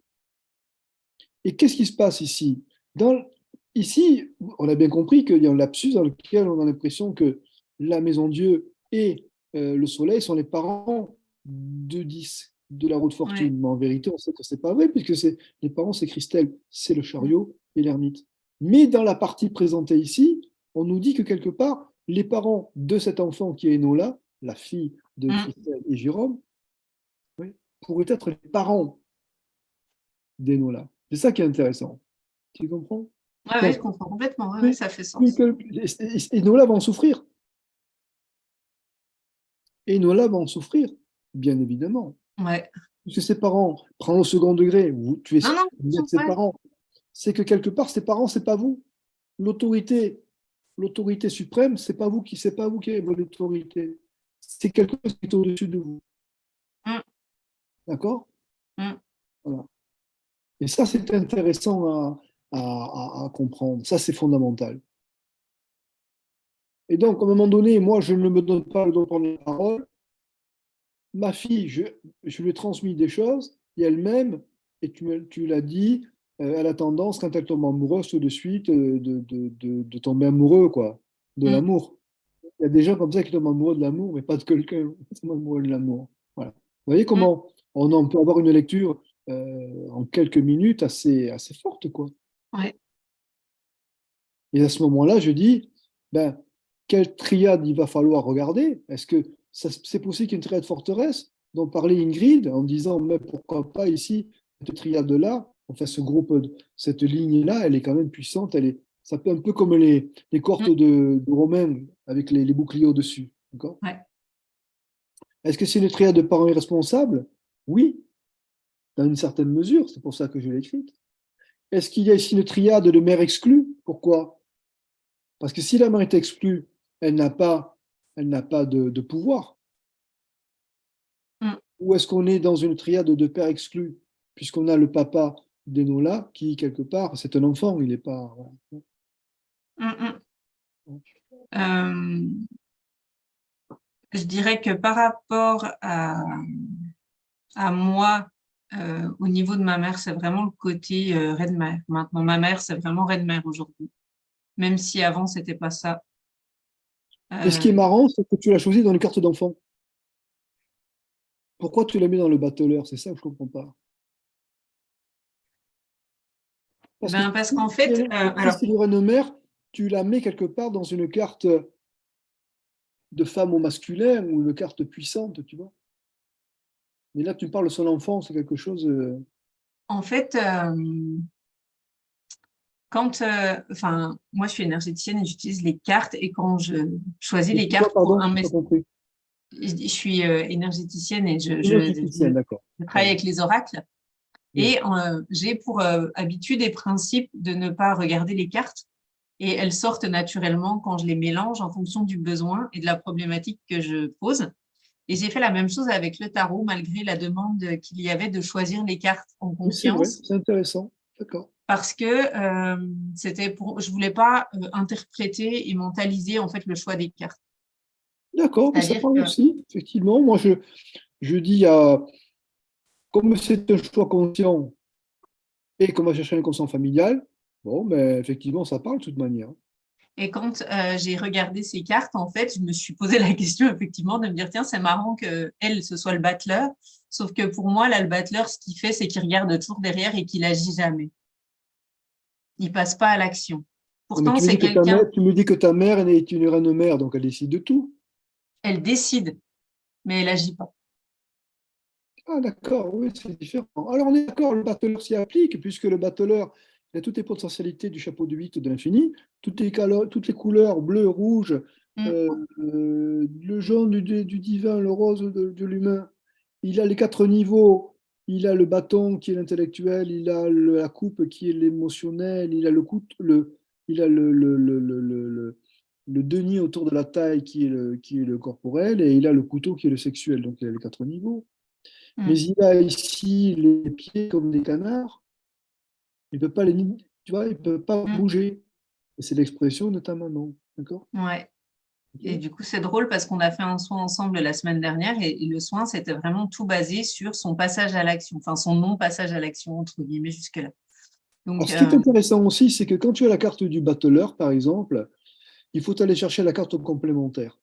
Et qu'est-ce qui se passe ici? Ici, on a bien compris qu'il y a un lapsus dans lequel on a l'impression que la Maison Dieu et le Soleil sont les parents de 10 de la roue de fortune. Mais en vérité, on sait que ce n'est pas vrai, puisque les parents, c'est Christelle, c'est le chariot et l'ermite. Mais dans la partie présentée ici, on nous dit que quelque part, les parents de cet enfant qui est Enola, la fille de Christelle et Jérôme, pourraient être les parents d'Enola. C'est ça qui est intéressant. Tu comprends? Oui, je comprends complètement. Ouais, ça fait sens. Enola va en souffrir. Enola va en souffrir, bien évidemment. Ouais. Parce que ses parents, prends au second degré, tu es ses parents. C'est que quelque part, ses parents, c'est pas vous. L'autorité suprême, c'est pas vous qui avez votre autorité. C'est quelque chose qui est au-dessus de vous. D'accord? Voilà. Et ça, c'est intéressant à comprendre. Ça, c'est fondamental. Et donc, à un moment donné, moi, je ne me donne pas le droit de prendre la parole. Ma fille, je lui ai transmis des choses, et elle-même, et tu l'as dit, elle a tendance, quand elle tombe amoureuse, tout de suite, de tomber amoureux, quoi, de l'amour. Il y a des gens comme ça qui tombent amoureux de l'amour, mais pas de quelqu'un qui tombe amoureux de l'amour. Voilà. Vous voyez comment on peut avoir une lecture en quelques minutes assez forte, quoi. Ouais. Et à ce moment-là, je dis, quelle triade il va falloir regarder? Est-ce que c'est possible qu'il y ait une triade forteresse dont parlait Ingrid en disant, mais pourquoi pas ici, cette triade-là, enfin ce groupe, cette ligne-là, elle est quand même puissante, ça peut un peu comme les cohortes de Romains avec les boucliers au-dessus. D'accord? Ouais. Est-ce que c'est une triade de parents irresponsables? Oui, dans une certaine mesure, c'est pour ça que je l'ai écrite. Est-ce qu'il y a ici une triade de mère exclue? Pourquoi? Parce que si la mère est exclue, elle n'a pas de pouvoir. Ou est-ce qu'on est dans une triade de père exclu, puisqu'on a le papa d'Enola qui, quelque part, c'est un enfant, il n'est pas... Je dirais que par rapport à moi, au niveau de ma mère, c'est vraiment le côté reine-mère. Maintenant, ma mère, c'est vraiment reine-mère aujourd'hui. Même si avant, c'était pas ça. Et ce qui est marrant, c'est que tu l'as choisi dans les cartes d'enfant. Pourquoi tu l'as mis dans le battleur? C'est ça que je ne comprends pas. Parce qu'en fait... si le reine-mère, tu la mets quelque part dans une carte de femme au masculin ou une carte puissante, tu vois. Mais là, tu parles de son enfant, c'est quelque chose... En fait, moi, je suis énergéticienne et j'utilise les cartes. Et quand je choisis les cartes pour un message... Je suis énergéticienne et je travaille avec les oracles. Et j'ai pour habitude et principe de ne pas regarder les cartes. Et elles sortent naturellement quand je les mélange en fonction du besoin et de la problématique que je pose. Et j'ai fait la même chose avec le tarot, malgré la demande qu'il y avait de choisir les cartes en conscience. C'est intéressant, d'accord. parce que je voulais pas interpréter et mentaliser en fait le choix des cartes. D'accord, mais ça C'est-à-dire parle que aussi, effectivement. Moi, je dis, comme c'est un choix conscient et qu'on va chercher un conscient familial, bon, mais effectivement, ça parle de toute manière. et quand j'ai regardé ces cartes, en fait, je me suis posé la question effectivement de me dire tiens, c'est marrant que elle ce soit le battleur, sauf que pour moi là, le battleur, ce qu'il fait, c'est qu'il regarde toujours derrière et qu'il agit jamais. Il passe pas à l'action. Non, mais Pourtant, c'est quelqu'un. tu me dis que ta mère est une reine mère, donc elle décide de tout. Elle décide, mais elle agit pas. Ah, d'accord, oui, c'est différent. Alors, on est d'accord, le battleur s'y applique, puisque le battleur il a toutes les potentialités du chapeau de 8 de l'infini, toutes les couleurs, bleu, rouge, Mm. le jaune du divin, le rose de l'humain. Il a les 4 niveaux. Il a le bâton qui est l'intellectuel, il a la coupe qui est l'émotionnel, il a il a le denier autour de la taille qui est le corporel, et il a le couteau qui est le sexuel. Donc, il a les 4 niveaux. Mm. Mais il a ici les pieds comme des canards. Il peut pas tu vois, il peut pas Mm. bouger. Et c'est l'expression de ta maman, d'accord? Ouais. Et Ok. du coup, c'est drôle parce qu'on a fait un soin ensemble la semaine dernière et le soin, c'était vraiment tout basé sur son passage à l'action, enfin son non-passage à l'action, entre guillemets, jusque-là. Donc, Alors, ce qui est intéressant aussi, c'est que quand tu as la carte du battleur, par exemple, il faut aller chercher la carte complémentaire.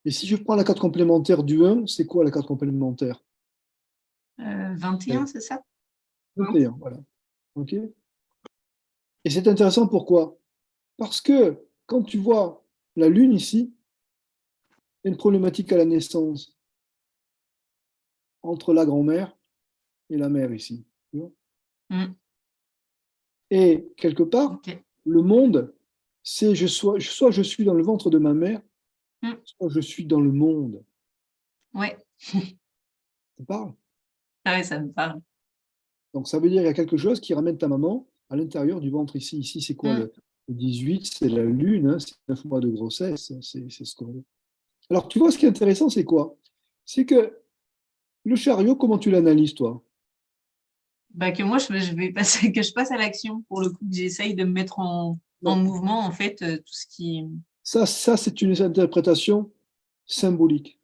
Et si je prends la carte complémentaire du 1, c'est quoi la carte complémentaire? 21, c'est ça? 21, voilà. Ok. Et c'est intéressant pourquoi? Parce que quand tu vois la Lune ici, il y a une problématique à la naissance entre la grand-mère et la mère ici. Tu vois. Mm. Et quelque part, Ok. le monde, c'est soit je suis dans le ventre de ma mère, Mm. soit je suis dans le monde. Ouais. Ça parle. Ah ouais, ça me parle. Donc ça veut dire qu'il y a quelque chose qui ramène ta maman à l'intérieur du ventre ici. Ici, c'est quoi Mm. le 18, c'est la lune, hein, c'est 9 mois de grossesse, c'est ce qu'on veut. Alors tu vois, ce qui est intéressant, c'est quoi? C'est que le chariot, comment tu l'analyses, toi? Bah, que moi, je vais passer, que je passe à l'action pour le coup, que j'essaye de me mettre en Non. mouvement, en fait, tout ce qui. Ça c'est une interprétation symbolique.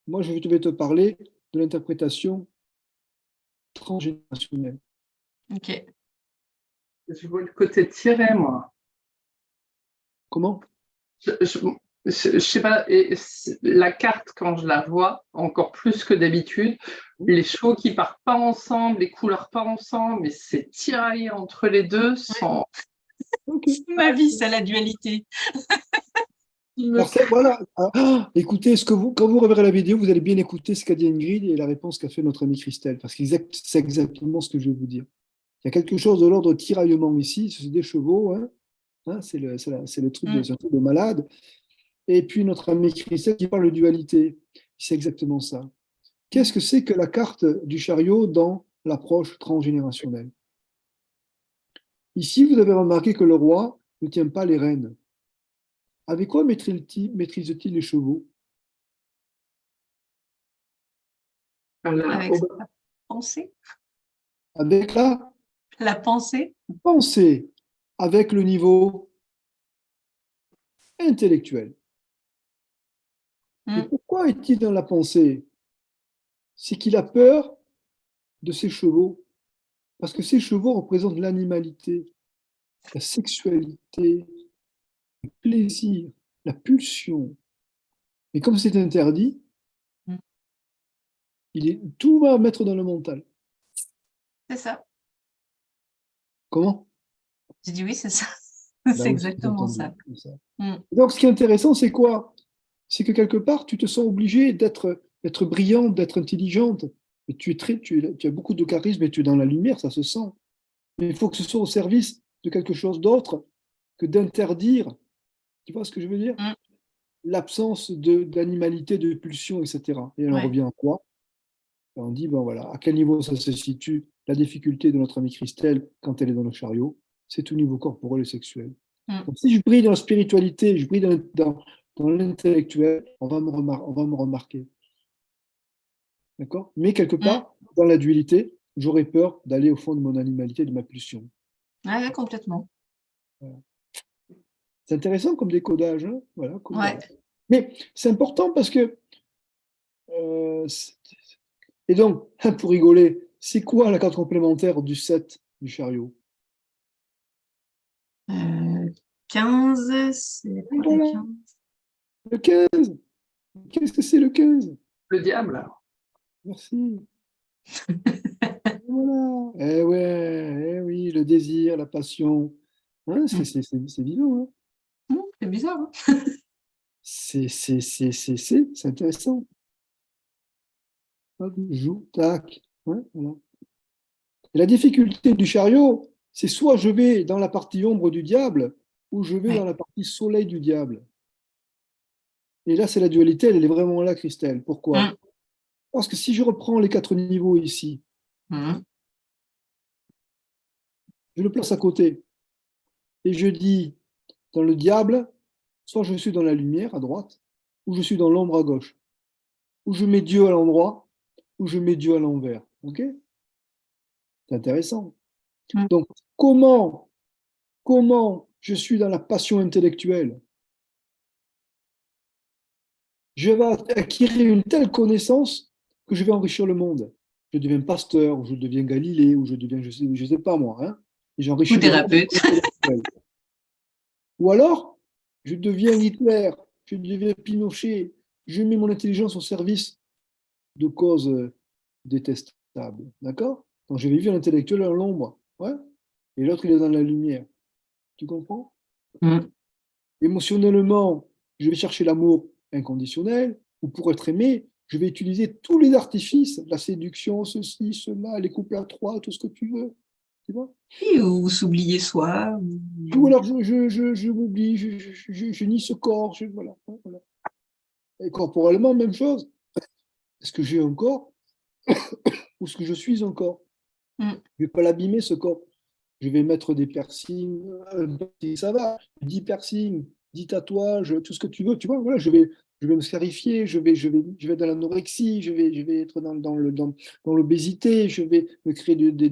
Moi, je vais te parler de l'interprétation transgénérationnelle. Ok. Je vois le côté tiré, moi. Comment? Je sais pas, la carte, quand je la vois, encore plus que d'habitude, les chevaux qui partent pas ensemble, les couleurs pas ensemble, mais c'est tiraillé entre les deux sans. Ok. Ma vie, c'est la dualité. Alors voilà. Écoutez, quand vous reverrez la vidéo, vous allez bien écouter ce qu'a dit Ingrid et la réponse qu'a fait notre amie Christelle, parce que c'est exactement ce que je vais vous dire. Il y a quelque chose de l'ordre de tiraillement ici, c'est des chevaux, hein. Hein, c'est le truc Mm. c'est un truc de malade. Et puis notre amie Christelle qui parle de dualité, c'est exactement ça. Qu'est-ce que c'est que la carte du chariot dans l'approche transgénérationnelle? Ici, vous avez remarqué que le roi ne tient pas les rênes. Avec quoi maîtrise-t-il les chevaux? Avec la pensée. Avec la La pensée. pensée, avec le niveau intellectuel. Et Mm. pourquoi est-il dans la pensée? C'est qu'il a peur de ses chevaux, parce que ces chevaux représentent l'animalité, la sexualité, le plaisir, la pulsion. Mais comme c'est interdit, Mm. tout va mettre dans le mental. C'est ça. Comment? J'ai dit oui, c'est ça. Ben C'est oui, c'est exactement entendu, ça. comme ça. Mm. Donc, ce qui est intéressant, c'est quoi? C'est que quelque part, tu te sens obligé d'être brillante, d'être intelligente. Et tu as beaucoup de charisme et tu es dans la lumière, ça se sent. Mais il faut que ce soit au service de quelque chose d'autre que d'interdire, tu vois ce que je veux dire? Mm. L'absence d'animalité, de pulsion, etc. Et on en Ouais. revient à quoi? On dit, bon voilà, à quel niveau ça se situe la difficulté de notre amie Christelle quand elle est dans le chariot? C'est au niveau corporel et sexuel. Mm. Donc, si je brille dans la spiritualité, je brille dans l'intellectuel, on va me remarquer. D'accord? Mais quelque Mm. part, dans la dualité, j'aurais peur d'aller au fond de mon animalité, de ma pulsion. Ouais, complètement. C'est intéressant comme décodage. Hein, voilà, Ouais. Mais c'est important parce que. Et donc, pour rigoler, c'est quoi la carte complémentaire du 7 du chariot? 15, c'est quoi Voilà, le 15? le 15. Qu'est-ce que c'est le 15? Le diable. Merci. Voilà. Eh ouais, eh oui, le désir, la passion. Hein, c'est vivant. Hein. C'est bizarre. Hein. C'est intéressant. Hop, joue, tac. Ouais, voilà. Et la difficulté du chariot, c'est soit je vais dans la partie ombre du diable, ou je vais Ouais. dans la partie soleil du diable. Et là, c'est la dualité, elle est vraiment là, Christelle. Pourquoi? Parce que si je reprends les 4 niveaux ici, je le place à côté, et je dis, dans le diable, soit je suis dans la lumière à droite, ou je suis dans l'ombre à gauche, ou je mets Dieu à l'endroit, ou je mets Dieu à l'envers. Ok? C'est intéressant. Donc, comment je suis dans la passion intellectuelle? Je vais acquérir une telle connaissance que je vais enrichir le monde. Je deviens pasteur, ou je deviens Galilée, ou je deviens, je sais pas moi, hein, et j'enrichis Ou le monde thérapeute. intellectuel. Ou alors, je deviens Hitler, je deviens Pinochet, je mets mon intelligence au service de causes détestables. D'accord? Donc, je vais vivre l'intellectuel dans l'ombre. Ouais? Et l'autre, il est dans la lumière. Tu comprends? Émotionnellement, je vais chercher l'amour inconditionnel, ou pour être aimé, je vais utiliser tous les artifices, la séduction, ceci, cela, les couples à trois, tout ce que tu veux. Tu vois? Ou s'oublier soi. Ou alors je m'oublie, je nie ce corps. Voilà, voilà. Et corporellement, même chose. Est-ce que j'ai un corps ou est-ce que je suis un corps? Je ne vais pas l'abîmer, ce corps. Je vais mettre des piercings, ça va, 10 piercings, 10 tatouages, tout ce que tu veux, tu vois, voilà, je vais me scarifier, je vais dans l'anorexie, je vais être dans l'obésité, je vais me créer des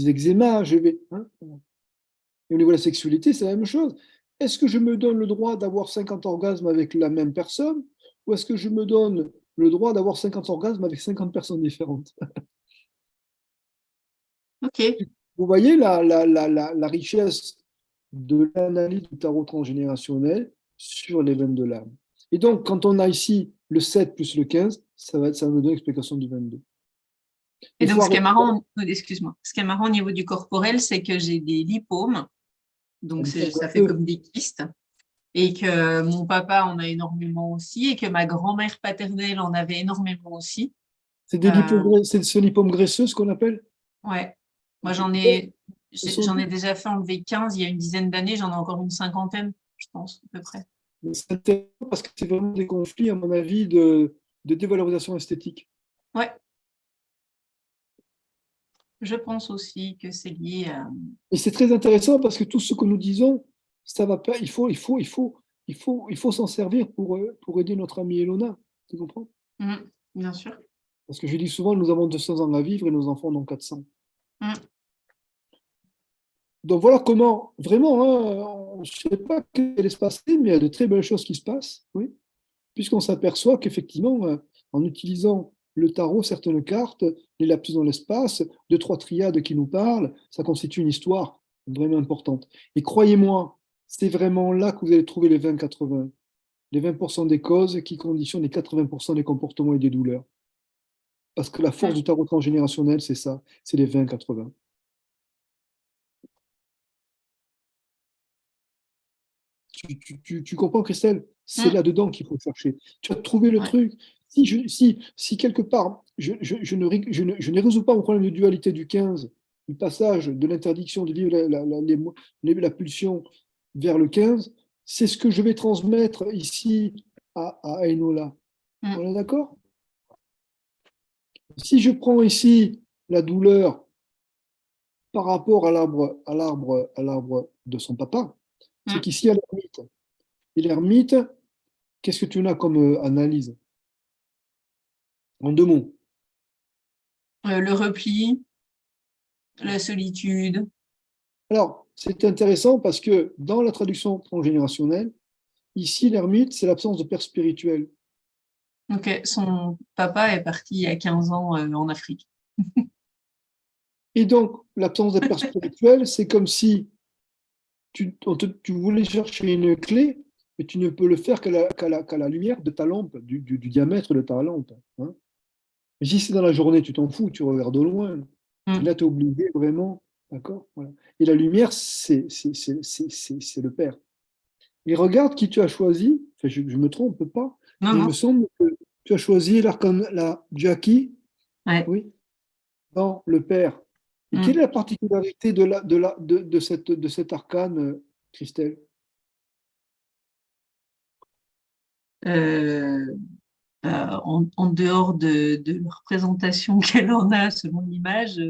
eczémas, je vais. Hein, voilà. Et au niveau de la sexualité, c'est la même chose. Est-ce que je me donne le droit d'avoir 50 orgasmes avec la même personne ou est-ce que je me donne le droit d'avoir 50 orgasmes avec 50 personnes différentes? Ok. Vous voyez la richesse de l'analyse du tarot transgénérationnel sur les veines de l'âme. Et donc, quand on a ici le 7 plus le 15, ça va me donner l'explication du 22. Et donc, ce qui est marrant, excuse-moi, ce qui est marrant au niveau du corporel, c'est que j'ai des lipomes, donc ça fait comme des kystes, et que mon papa en a énormément aussi, et que ma grand-mère paternelle en avait énormément aussi. C'est ce lipome graisseux, ce qu'on appelle? Ouais. Moi, j'en ai déjà fait enlever 15 il y a une dizaine d'années, j'en ai encore une cinquantaine, je pense, à peu près. C'est intéressant parce que c'est vraiment des conflits, à mon avis, de dévalorisation esthétique. Ouais. Je pense aussi que c'est lié à... Et c'est très intéressant parce que tout ce que nous disons, ça va pas. Il faut s'en servir pour aider notre amie Elona. Tu comprends? Bien sûr. Parce que je dis souvent, nous avons 200 ans à vivre et nos enfants en ont 400. Donc voilà comment, vraiment, hein, je ne sais pas ce qui allait se passer, mais il y a de très belles choses qui se passent, oui, puisqu'on s'aperçoit qu'effectivement, en utilisant le tarot, certaines cartes, les lapsus dans l'espace, 2-3 triades qui nous parlent, ça constitue une histoire vraiment importante. Et croyez-moi, c'est vraiment là que vous allez trouver les 20-80, les 20% des causes qui conditionnent les 80% des comportements et des douleurs. Parce que la force du tarot transgénérationnel, c'est ça, c'est les 20-80. Tu comprends, Christelle? C'est là-dedans qu'il faut chercher. Tu vas trouver le truc. Si quelque part, je ne résous pas mon problème de dualité du 15, du passage de l'interdiction de vivre la pulsion vers le 15, c'est ce que je vais transmettre ici à Enola. On est d'accord? Si je prends ici la douleur par rapport à l'arbre de son papa, c'est qu'ici, il y a l'ermite. Et l'ermite, qu'est-ce que tu en as comme analyse? En 2 mots. Le repli, la solitude. Alors, c'est intéressant parce que dans la traduction transgénérationnelle, ici, l'ermite, c'est l'absence de père spirituel. Ok, son papa est parti il y a 15 ans en Afrique. Et donc, l'absence de père spirituel, c'est comme si tu voulais chercher une clé, mais tu ne peux le faire qu'à la lumière de ta lampe, du diamètre de ta lampe. Hein. Mais si c'est dans la journée, tu t'en fous, tu regardes au loin. Et là, tu es obligé vraiment. D'accord. Voilà. Et la lumière, c'est le Père. Et regarde qui tu as choisi. Enfin, je me trompe pas. Non, Mais il non. me semble que tu as choisi la Jackie, Ouais. oui, dans le Père. Et quelle est la particularité de cet arcane, Christelle? Euh, en dehors de la représentation qu'elle en a selon l'image,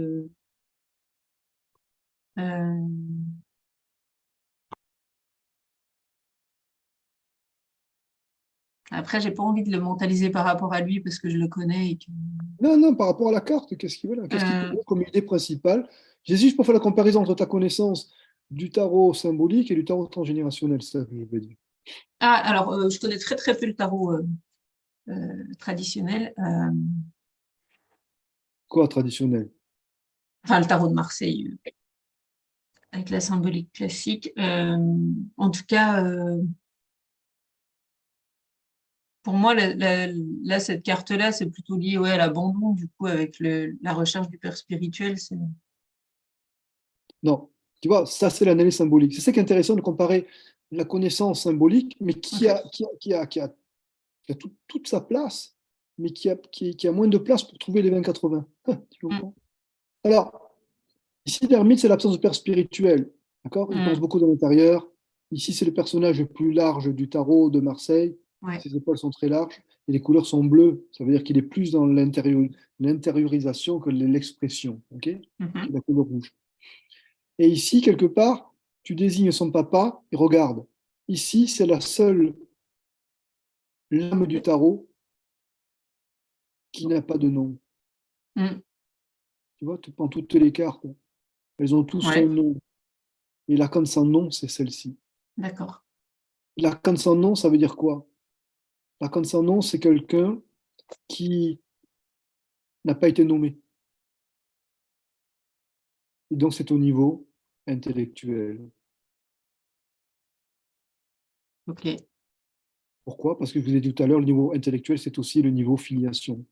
après, j'ai pas envie de le mentaliser par rapport à lui parce que je le connais et que, Non, non, par rapport à la carte, qu'est-ce qu'il te donne comme idée principale? J'ai juste pour faire la comparaison entre ta connaissance du tarot symbolique et du tarot transgénérationnel, c'est ça que je veux dire. Ah, alors, je connais très très peu le tarot traditionnel, Quoi, traditionnel? enfin le tarot de Marseille avec la symbolique classique. En tout cas, pour moi, là, cette carte-là, c'est plutôt lié à l'abandon, du coup, avec la recherche du père spirituel. Non, tu vois, ça c'est l'analyse symbolique. C'est ça qui est intéressant de comparer la connaissance symbolique, mais qui a toute sa place, mais qui a moins de place pour trouver les 20-80. Tu comprends? Alors, ici, l'ermite, c'est l'absence de père spirituel. D'accord? Il pense beaucoup dans l'intérieur. Ici, c'est le personnage le plus large du tarot de Marseille. Ouais. Ses épaules sont très larges et les couleurs sont bleues. Ça veut dire qu'il est plus dans l'intériorisation que l'expression. Ok? C'est la couleur rouge. Et ici, quelque part, tu désignes son papa et regarde. Ici, c'est la seule lame du tarot qui n'a pas de nom. Tu vois, tu prends toutes les cartes. Elles ont tous son nom. Et l'arcane sans nom, c'est celle-ci. D'accord. L'arcane sans nom, ça veut dire quoi? L'arcane sans nom, c'est quelqu'un qui n'a pas été nommé. Et donc, c'est au niveau intellectuel. Ok. Pourquoi? Parce que je vous ai dit tout à l'heure, le niveau intellectuel, c'est aussi le niveau filiation.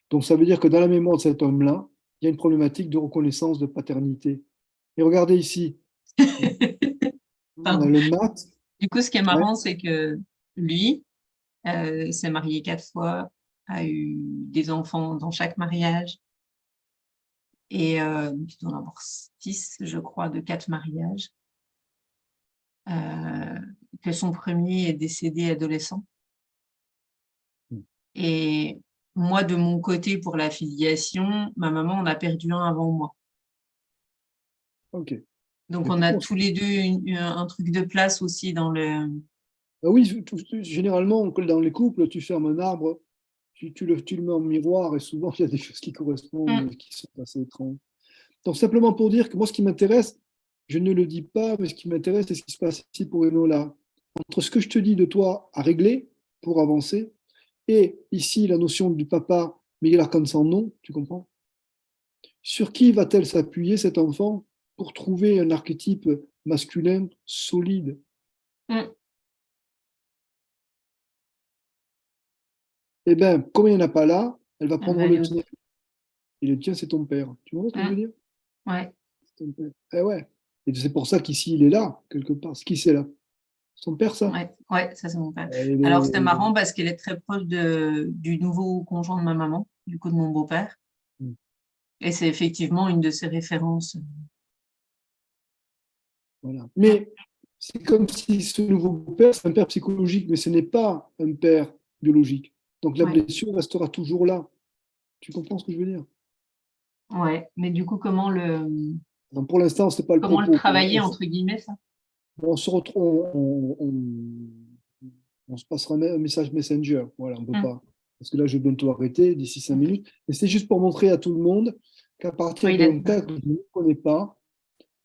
Donc, ça veut dire que dans la mémoire de cet homme-là, il y a une problématique de reconnaissance de paternité. Et regardez ici, on a le mat. Du coup, ce qui est Ouais. marrant, c'est que lui s'est marié 4 fois, a eu des enfants dans chaque mariage, et il doit en avoir 6, je crois, de 4 mariages. Que son premier est décédé adolescent. Et moi, de mon côté, pour la filiation, ma maman en a perdu un avant moi. Ok. Donc, Mais on a pourquoi? tous les deux un truc de place aussi dans le... Ah oui, généralement, dans les couples, tu fermes un arbre, tu le mets en miroir et souvent, il y a des choses qui correspondent, qui sont assez étranges. Donc, simplement pour dire que moi, ce qui m'intéresse, je ne le dis pas, mais ce qui m'intéresse, c'est ce qui se passe ici pour Enola. Entre ce que je te dis de toi à régler pour avancer, et ici, la notion du papa, Miguel Arcane sans nom, tu comprends? Sur qui va-t-elle s'appuyer, cet enfant, pour trouver un archétype masculin solide? Eh bien, comme il n'y en a pas là, elle va prendre le tien. Et le tien, c'est ton père. Tu vois ce que je veux dire? Ouais. C'est ton père. Eh ouais. Et c'est pour ça qu'ici, il est là, quelque part. Qui c'est là? Son père, ça? Ouais, ça c'est mon père. Alors c'était marrant parce qu'elle est très proche du nouveau conjoint de ma maman, du coup de mon beau-père. Et c'est effectivement une de ses références. Voilà. Mais c'est comme si ce nouveau père, c'est un père psychologique, mais ce n'est pas un père biologique. Donc la blessure restera toujours là. Tu comprends ce que je veux dire? Ouais, mais du coup, comment Donc pour l'instant, c'est pas le propos. le travailler, entre guillemets, ça? On se retrouve, on se passera un message Messenger. Voilà, on ne peut pas. parce que là, je vais bientôt arrêter d'ici 5 minutes. Mais c'est juste pour montrer à tout le monde qu'à partir Oui, d'un cas que je ne connais pas,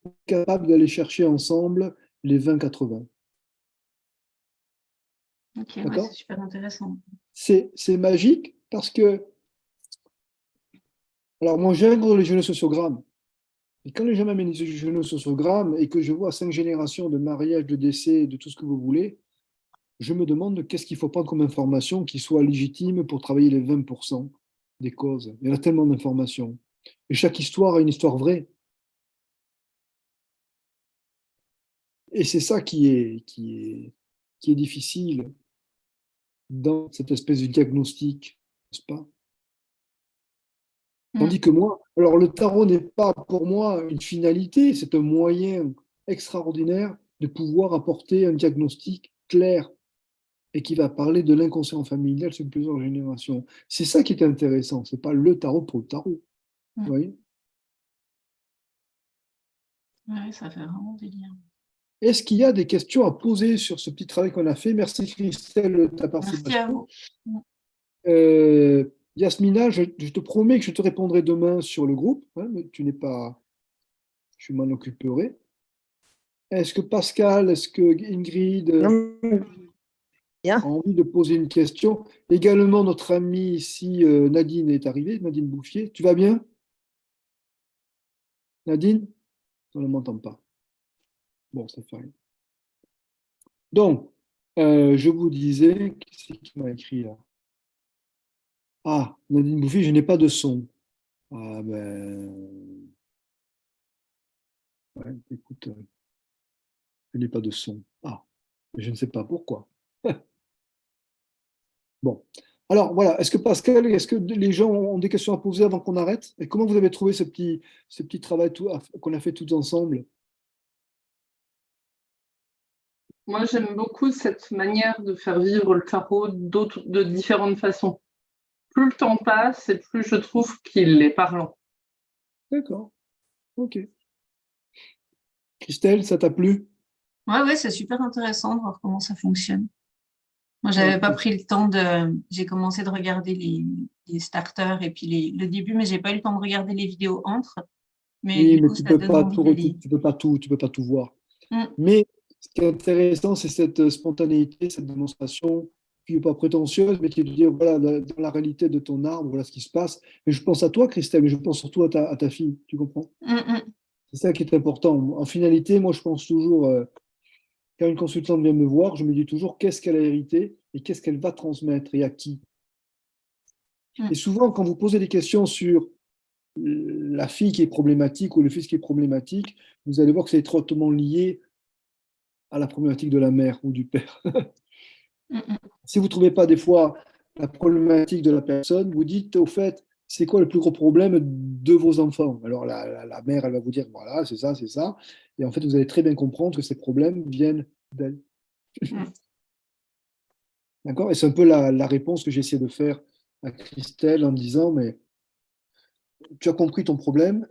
on est capable d'aller chercher ensemble les 20-80. Ok, ouais, D'accord? c'est super intéressant. C'est magique parce que, alors moi, j'intègre les genociosogrammes. Et quand les gens m'amènent les genociosogrammes et que je vois 5 générations de mariage, de décès, de tout ce que vous voulez, je me demande qu'est-ce qu'il faut prendre comme information qui soit légitime pour travailler les 20% des causes. Il y en a tellement d'informations. Et chaque histoire a une histoire vraie. Et c'est ça qui est difficile dans cette espèce de diagnostic, n'est-ce pas? Tandis que moi, alors le tarot n'est pas pour moi une finalité, c'est un moyen extraordinaire de pouvoir apporter un diagnostic clair et qui va parler de l'inconscient familial sur plusieurs générations. C'est ça qui est intéressant, c'est pas le tarot pour le tarot. Vous voyez? Ouais, ça fait vraiment délire. Est-ce qu'il y a des questions à poser sur ce petit travail qu'on a fait? Merci Christelle de ta Merci à participation. vous. Yasmina, je te promets que je te répondrai demain sur le groupe, hein, mais tu n'es pas, je m'en occuperai. Est-ce que Pascal, est-ce que Ingrid Non, bien. a envie de poser une question? Également, notre amie ici, Nadine, est arrivée, Nadine Bouffier. Tu vas bien? Nadine? On ne m'entend pas. Bon, c'est fine. Donc, je vous disais, qui c'est qui m'a écrit là? Ah, Nadine Bouffier, je n'ai pas de son. Ah ben, ouais, écoute, je n'ai pas de son. Ah, je ne sais pas pourquoi. Bon. Alors voilà, est-ce que Pascal, est-ce que les gens ont des questions à poser avant qu'on arrête? Et comment vous avez trouvé ce petit travail qu'on a fait tous ensemble? Moi, j'aime beaucoup cette manière de faire vivre le tarot de différentes façons. Plus le temps passe et plus je trouve qu'il est parlant. D'accord. Ok. Christelle, ça t'a plu? Ouais, c'est super intéressant de voir comment ça fonctionne. Moi, j'avais Ok. pas pris le temps j'ai commencé de regarder les starters et puis le début, mais j'ai pas eu le temps de regarder les vidéos entre. Mais Oui, du mais coup, ça donne envie d'aller. tu peux pas tout voir. Mm, Mais ce qui est intéressant, c'est cette spontanéité, cette démonstration qui n'est pas prétentieuse, mais qui est de dire, voilà, dans la réalité de ton arbre, voilà ce qui se passe. Mais je pense à toi, Christelle, mais je pense surtout à ta fille, tu comprends? mm. C'est ça qui est important. En finalité, moi, je pense toujours, quand une consultante vient me voir, je me dis toujours qu'est-ce qu'elle a hérité et qu'est-ce qu'elle va transmettre et à qui. Et souvent, quand vous posez des questions sur la fille qui est problématique ou le fils qui est problématique, vous allez voir que c'est étroitement lié à la problématique de la mère ou du père. Si vous ne trouvez pas des fois la problématique de la personne, vous dites au fait, c'est quoi le plus gros problème de vos enfants? Alors la mère, elle va vous dire, voilà, c'est ça, c'est ça. Et en fait, vous allez très bien comprendre que ces problèmes viennent d'elle. D'accord? Et c'est un peu la réponse que j'essaie de faire à Christelle en disant, mais tu as compris ton problème,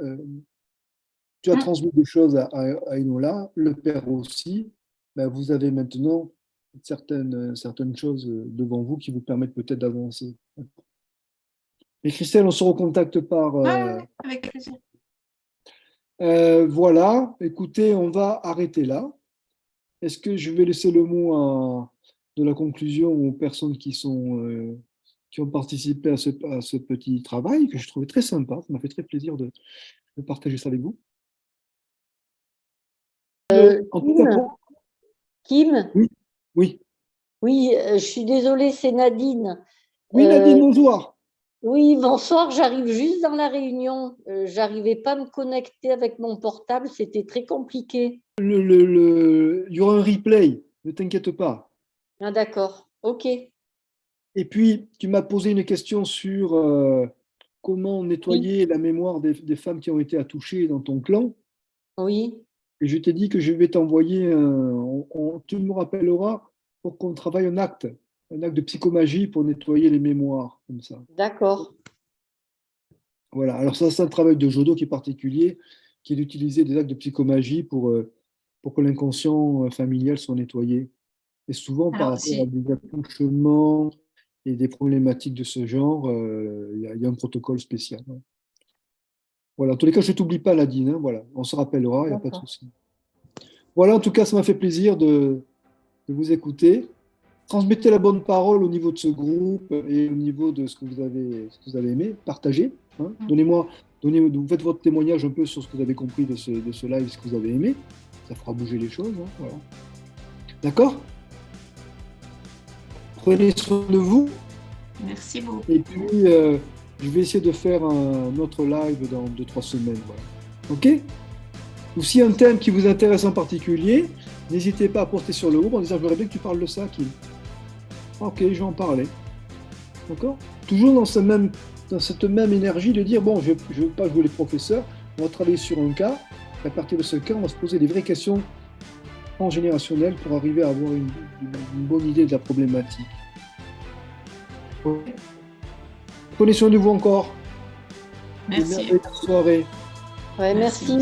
tu as transmis des choses à Enola, le père aussi, ben, vous avez maintenant certaines choses devant vous qui vous permettent peut-être d'avancer. Et Christelle, on se recontacte par... Avec plaisir. voilà, écoutez, on va arrêter là. Est-ce que je vais laisser le mot de la conclusion aux personnes qui ont participé à ce petit travail que je trouvais très sympa. Ça m'a fait très plaisir de partager ça avec vous. En tout cas, Kim, oui, oui. oui, je suis désolée, c'est Nadine. Oui, Nadine, bonjour. Oui, bonsoir, j'arrive juste dans la réunion. J'arrivais pas à me connecter avec mon portable, c'était très compliqué. Il y aura un replay, ne t'inquiète pas. Ah, d'accord, ok. Et puis, tu m'as posé une question sur comment nettoyer la mémoire des femmes qui ont été attouchées dans ton clan. Oui, Et je t'ai dit que je vais t'envoyer tu me rappelleras pour qu'on travaille un acte de psychomagie pour nettoyer les mémoires, comme ça. d'accord. Voilà. Alors ça, c'est un travail de Jodo qui est particulier, qui est d'utiliser des actes de psychomagie pour que l'inconscient familial soit nettoyé. Et souvent par Alors, rapport à des accouchements, et des problématiques de ce genre, il y a un protocole spécial. Ouais. Voilà, en tous les cas, je ne t'oublie pas, Nadine. Hein, voilà. On se rappellera, il n'y a pas de souci. Voilà, en tout cas, ça m'a fait plaisir de vous écouter. Transmettez la bonne parole au niveau de ce groupe et au niveau de ce que vous avez aimé. Partagez. Hein. Faites votre témoignage un peu sur ce que vous avez compris de ce live, ce que vous avez aimé. Ça fera bouger les choses. Hein, voilà. D'accord? Prenez soin de vous. Merci beaucoup. Et puis, je vais essayer de faire un autre live dans 2-3 semaines. Voilà. OK? Ou si un thème qui vous intéresse en particulier, n'hésitez pas à porter sur le groupe en disant « J'aimerais bien que tu parles de ça, Kim. » Ok, je vais en parler. D'accord? Toujours dans cette même énergie de dire « Bon, je ne veux pas jouer les professeurs, on va travailler sur un cas. Et à partir de ce cas, on va se poser des vraies questions transgénérationnelles pour arriver à avoir une bonne idée de la problématique. » Prenez soin de vous encore. Merci. Bonne soirée. Ouais, merci.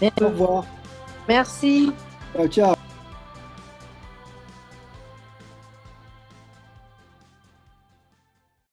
Au revoir. Merci. Ciao, ciao.